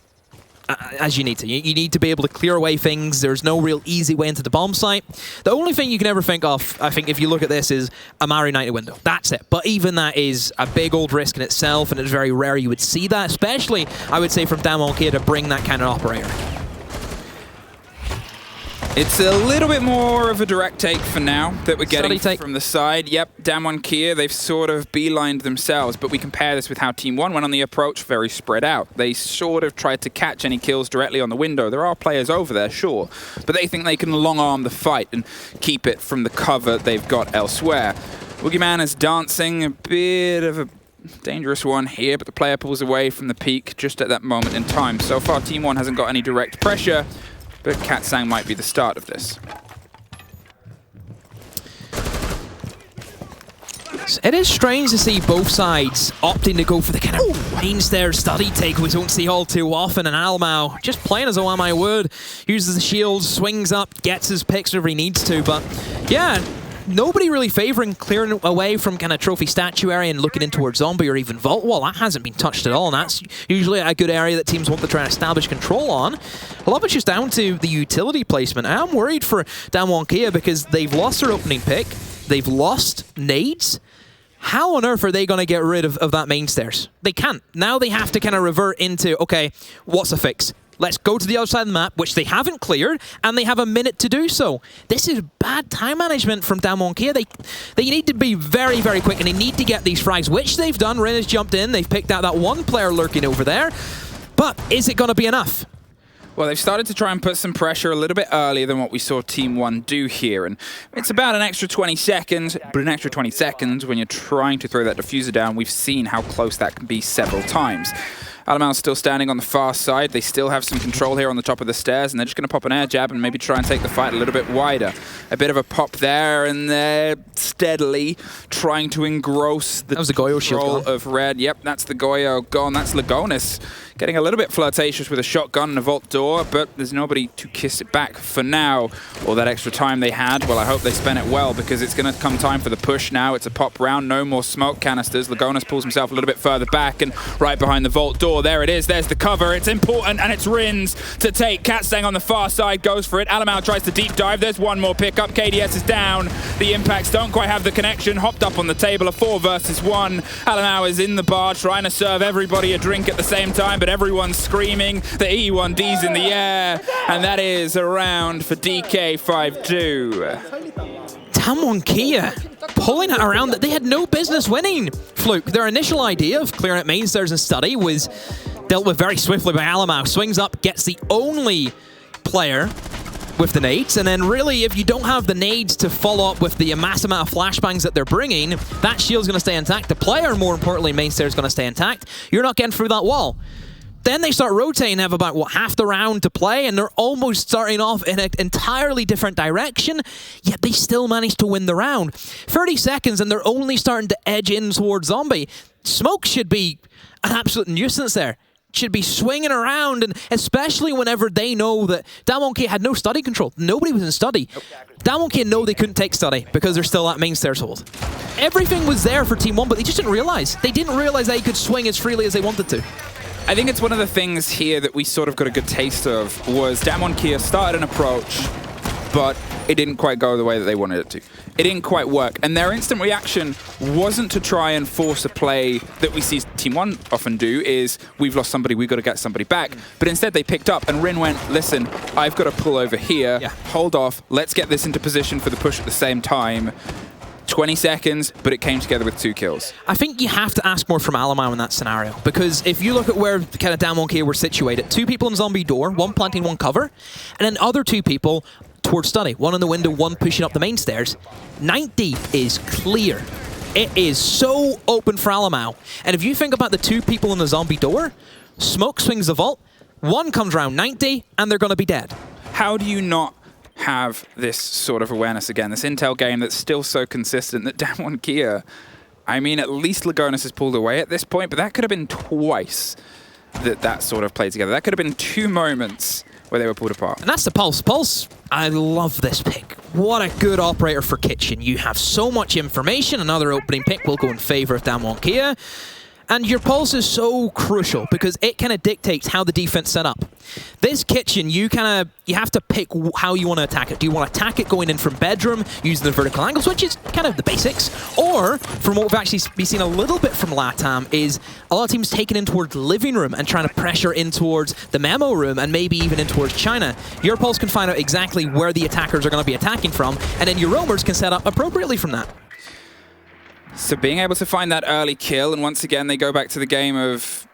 B: as you need to. You need to be able to clear away things. There's no real easy way into the bomb site. The only thing you can ever think of, I think, if you look at this, is a Mario 90 window. That's it. But even that is a big old risk in itself, and it's very rare you would see that, especially, I would say, from Damwon Kia to bring that kind of operator.
A: It's a little bit more of a direct take for now that we're getting from the side. Yep, Damwon Kia, they've sort of beelined themselves, but we compare this with how Team 1 went on the approach, very spread out. They sort of tried to catch any kills directly on the window. There are players over there, sure, but they think they can long-arm the fight and keep it from the cover they've got elsewhere. Woogieman is dancing, a bit of a dangerous one here, but the player pulls away from the peak just at that moment in time. So far, Team 1 hasn't got any direct pressure, but Katsang might be the start of this.
B: It is strange to see both sides opting to go for the kind of main stairs study take we don't see all too often, and Alamau just playing as oNe would, uses the shield, swings up, gets his picks whenever he needs to, but yeah, nobody really favoring clearing away from kind of trophy statuary and looking in towards zombie or even vault wall. That hasn't been touched at all, and that's usually a good area that teams want to try and establish control on. A lot of it's just down to the utility placement. I am worried for Damwon Kia because they've lost their opening pick, they've lost nades. How on earth are they going to get rid of that main stairs? They can't. Now they have to kind of revert into, okay, what's the fix? Let's go to the other side of the map, which they haven't cleared, and they have a minute to do so. This is bad time management from Damwon Kia. They need to be very, very quick, and they need to get these frags, which they've done. Rin has jumped in. They've picked out that one player lurking over there. But is it going to be enough?
A: Well, they've started to try and put some pressure a little bit earlier than what we saw Team 1 do here. And it's about an extra 20 seconds, but an extra 20 seconds when you're trying to throw that diffuser down, we've seen how close that can be several times. Alamal's still standing on the far side. They still have some control here on the top of the stairs, and they're just going to pop an air jab and maybe try and take the fight a little bit wider. A bit of a pop there, and they're steadily trying to engross the control of red. Yep, that's the Goyo gone. That's Lagonis getting a little bit flirtatious with a shotgun and a vault door, but there's nobody to kiss it back for now. All that extra time they had, well, I hope they spent it well, because it's going to come time for the push now. It's a pop round, no more smoke canisters. Lagonis pulls himself a little bit further back, and right behind the vault door, there it is. There's the cover. It's important, and it's Rin's to take. Catstang on the far side goes for it. Alamal tries to deep dive. There's one more pickup. KDS is down. The impacts don't quite have the connection. Hopped up on the table, a 4 versus 1. Alamal is in the bar trying to serve everybody a drink at the same time, but everyone's screaming. The E1D's in the air, and that is a round for DK5-2.
B: Damwon Kia pulling it around that they had no business winning. Fluke, their initial idea of clearing at main stairs and study was dealt with very swiftly by Alamal. Swings up, gets the only player with the nades, and then really, if you don't have the nades to follow up with the mass amount of flashbangs that they're bringing, that shield's going to stay intact. The player, more importantly, main stairs is going to stay intact. You're not getting through that wall. Then they start rotating, have about, what, half the round to play, and they're almost starting off in an entirely different direction, yet they still manage to win the round. 30 seconds, and they're only starting to edge in towards Zombie. Smoke should be an absolute nuisance there. Should be swinging around, and especially whenever they know that Damwon Kia had no study control. Nobody was in study. Damwon Kia know they couldn't take study because they're still at main stairs hold. Everything was there for Team 1, but they just didn't realize. They didn't realize they could swing as freely as they wanted to.
A: I think it's one of the things here that we sort of got a good taste of was Damwon Kia started an approach, but it didn't quite go the way that they wanted it to. It didn't quite work, and their instant reaction wasn't to try and force a play that we see Team 1 often do, is we've lost somebody, we've got to get somebody back. But instead they picked up, and Rin went, listen, I've got to pull over here, hold off, let's get this into position for the push at the same time. 20 seconds, but it came together with 2 kills.
B: I think you have to ask more from Alamal in that scenario, because if you look at where kind of Damwon Kia were situated, 2 people in zombie door, 1 planting, 1 cover, and then other 2 people towards study, 1 in the window, 1 pushing up the main stairs. 90 is clear. It is so open for Alamal. And if you think about the 2 people in the zombie door, Smoke swings the vault, 1 comes around 90, and they're going to be dead.
A: How do you not have this sort of awareness again, this intel game that's still so consistent that Damwon Kia, I mean, at least Lagonis has pulled away at this point, but that could have been twice that sort of played together. That could have been 2 moments where they were pulled apart.
B: And that's the Pulse. Pulse, I love this pick. What a good operator for Kitchen. You have so much information. Another opening pick will go in favor of Damwon Kia. And your Pulse is so crucial because it kind of dictates how the defense set up. This Kitchen, you have to pick how you want to attack it. Do you want to attack it going in from bedroom, using the vertical angles, which is kind of the basics, or from what we've actually seen a little bit from LATAM is a lot of teams taking in towards living room and trying to pressure in towards the memo room and maybe even in towards China. Your Pulse can find out exactly where the attackers are going to be attacking from, and then your roamers can set up appropriately from that.
A: So being able to find that early kill, and once again they go back to the game of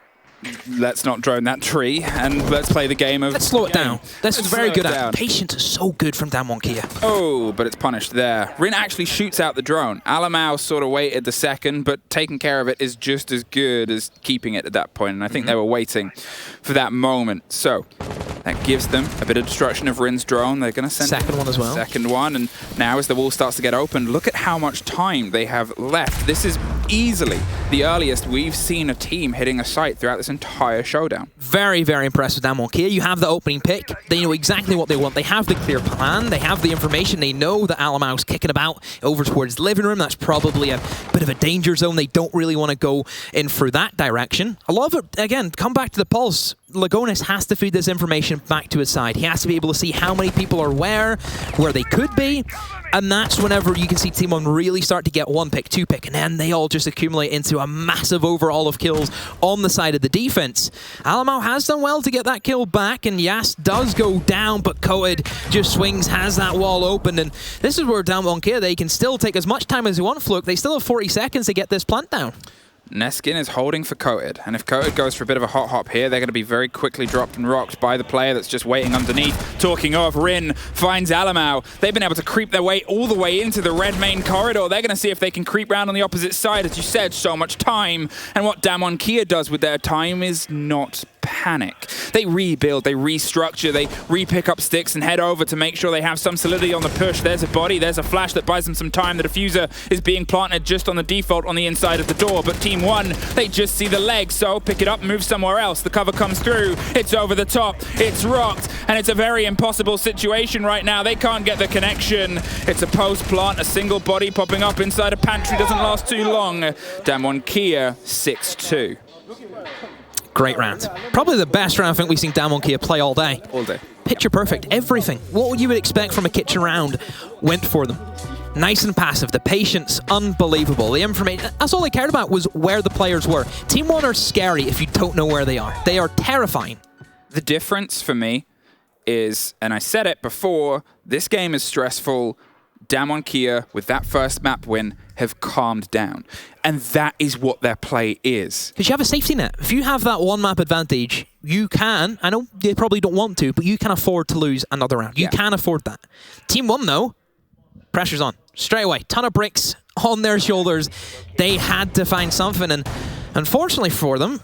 A: let's not drone that tree, and let's play the game of...
B: Let's slow it down. That's very good at. Patience is so good from Damwon Kia.
A: Oh, but it's punished there. Rin actually shoots out the drone. Alamal sort of waited the second, but taking care of it is just as good as keeping it at that point, and I think they were waiting for that moment. So that gives them a bit of destruction of Rin's drone. They're going to send
B: second one as well.
A: Second one, and now as the wall starts to get open, look at how much time they have left. This is easily the earliest we've seen a team hitting a site throughout this entire showdown.
B: Very, very impressed with Damwon Kia. You have the opening pick. They know exactly what they want. They have the clear plan. They have the information. They know that Alamal's kicking about over towards the living room. That's probably a bit of a danger zone. They don't really want to go in through that direction. A lot of it, again, come back to the Pulse. Lagonis has to feed this information back to his side. He has to be able to see how many people are where they could be, and that's whenever you can see Team One really start to get 1 pick, 2 pick, and then they all just accumulate into a massive overall of kills on the side of the defense. Alamau has done well to get that kill back, and Yas does go down, but Coed just swings, has that wall open, and this is where down 1K, they can still take as much time as they want, Fluke. They still have 40 seconds to get this plant down.
A: Neskin is holding for Coed, and if Coed goes for a bit of a hot hop here, they're going to be very quickly dropped and rocked by the player that's just waiting underneath. Talking of, Rin finds Alamau. They've been able to creep their way all the way into the red main corridor. They're going to see if they can creep round on the opposite side. As you said, so much time. And what Damwon Kia does with their time is not panic. They rebuild, they restructure, they re-pick up sticks and head over to make sure they have some solidity on the push. There's a body, there's a flash that buys them some time. The diffuser is being planted just on the default on the inside of the door, but Team One, they just see the leg, so pick it up, move somewhere else. The cover comes through, it's over the top, it's rocked, and it's a very impossible situation right now. They can't get the connection. It's a post plant, a single body popping up inside a pantry, doesn't last too long. Damwon Kia, 6-2.
B: Great round. Probably the best round I think we've seen Damwon Kia play all day.
A: All day.
B: Picture perfect. Everything. What you would expect from a kitchen round went for them. Nice and passive. The patience, unbelievable. The information, that's all they cared about was where the players were. Team One are scary if you don't know where they are. They are terrifying.
A: The difference for me is, and I said it before, this game is stressful. Damwon Kia, with that first map win, have calmed down. And that is what their play is.
B: Because you have a safety net. If you have that one map advantage, you can, I know they probably don't want to, but you can afford to lose another round. You can afford that. Team One, though, pressure's on. Straight away. Ton of bricks on their shoulders. They had to find something, and unfortunately for them,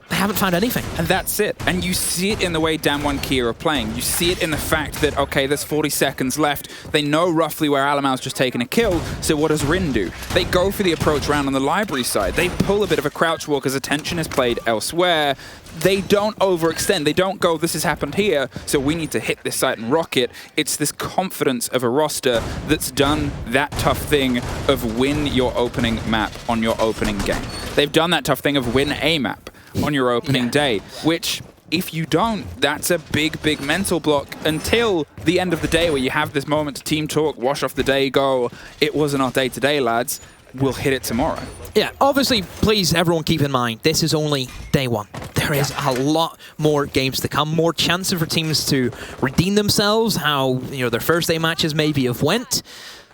B: they haven't found anything.
A: And that's it. And you see it in the way Damwon Kia are playing. You see it in the fact that, okay, there's 40 seconds left. They know roughly where Alamau's just taken a kill, so what does Rin do? They go for the approach round on the library side. They pull a bit of a crouch walk as attention is played elsewhere. They don't overextend. They don't go, this has happened here, so we need to hit this site and rock it. It's this confidence of a roster that's done that tough thing of win your opening map on your opening game. They've done that tough thing of win a map on your opening day, which if you don't, that's a big, big mental block until the end of the day where you have this moment to team talk, wash off the day, go, it wasn't our day today, lads. We'll hit it tomorrow.
B: Yeah, obviously, please, everyone keep in mind, this is only day one. There is a lot more games to come, more chances for teams to redeem themselves, how their first day matches maybe have went.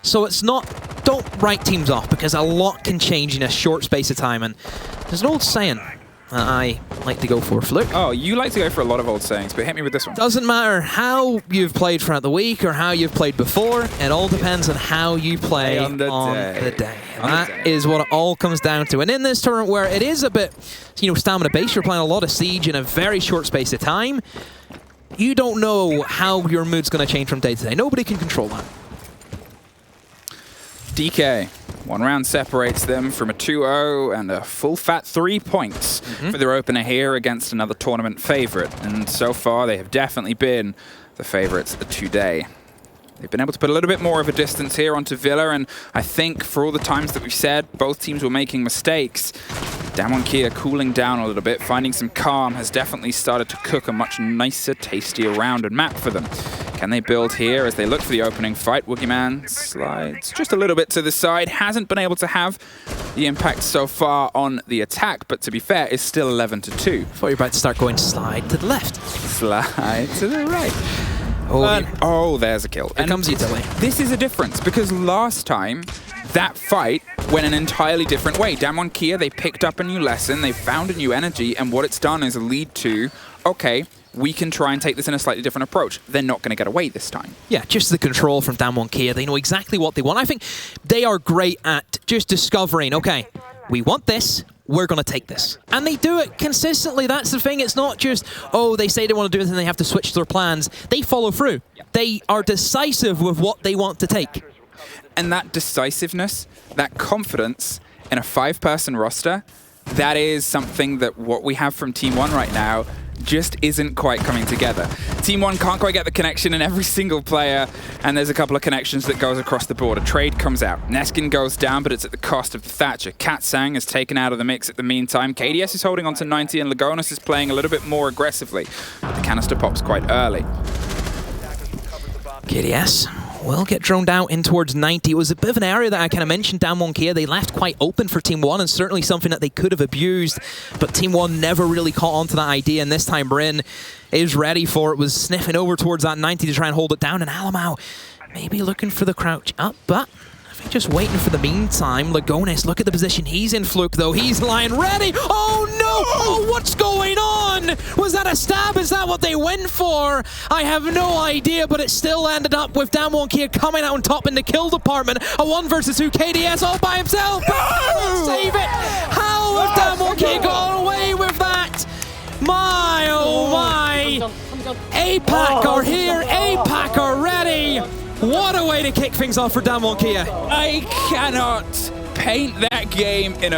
B: So it's not, don't write teams off, because a lot can change in a short space of time. And there's an old saying I like to go for, Fluke.
A: Oh, you like to go for a lot of old sayings, but hit me with this one.
B: Doesn't matter how you've played throughout the week or how you've played before. It all depends on how you play on the day. And that is what it all comes down to. And in this tournament where it is a bit, stamina based, you're playing a lot of Siege in a very short space of time. You don't know how your mood's going to change from day to day. Nobody can control that.
A: DK. One round separates them from a 2-0 and a full fat 3 points for their opener here against another tournament favorite. And so far, they have definitely been the favorites today. They've been able to put a little bit more of a distance here onto Villa, and I think for all the times that we've said both teams were making mistakes, Damwon Kia cooling down a little bit, finding some calm, has definitely started to cook a much nicer, tastier round and map for them. Can they build here as they look for the opening fight? Woogieman slides just a little bit to the side, hasn't been able to have the impact so far on the attack, but to be fair, is still 11-2.
B: Thought you were about to start going slide to the left.
A: Slide to the right. Oh, there's a kill.
B: Here comes utility.
A: This is a difference, because last time, that fight went an entirely different way. Damwon Kia, they picked up a new lesson, they found a new energy, and what it's done is lead to, okay, we can try and take this in a slightly different approach. They're not going to get away this time.
B: Yeah, just the control from Damwon Kia. They know exactly what they want. I think they are great at just discovering, okay, we want this, we're going to take this. And they do it consistently. That's the thing. It's not just, oh, they say they want to do it and they have to switch their plans. They follow through. Yep. They are decisive with what they want to take.
A: And that decisiveness, that confidence in a 5-person roster, that is something that what we have from Team One right now, just isn't quite coming together. Team One can't quite get the connection in every single player, and there's a couple of connections that goes across the board. A trade comes out. Neskin goes down, but it's at the cost of the Thatcher. Katsang is taken out of the mix at the meantime. KDS is holding on to 90, and Lagonis is playing a little bit more aggressively. But the canister pops quite early.
B: KDS will get droned out in towards 90. It was a bit of an area that I kind of mentioned, DWG KIA. They left quite open for Team One, and certainly something that they could have abused, but Team One never really caught on to that idea, and this time Bryn is ready for it, was sniffing over towards that 90 to try and hold it down, and Alamau maybe looking for the crouch up, but I think just waiting for the meantime. Lagonis, look at the position he's in, Fluke, though. He's lying ready. Oh, no! Oh, what's going on? Was that a stab? Is that what they went for? I have no idea, but it still ended up with DWG KIA coming out on top in the kill department. A 1 versus 2, KDS all by himself. No! Save it! How have DWG KIA got away with that? My, oh my! APAC are here, APAC are ready! What a way to kick things off for DWG KIA.
A: I cannot paint that game in a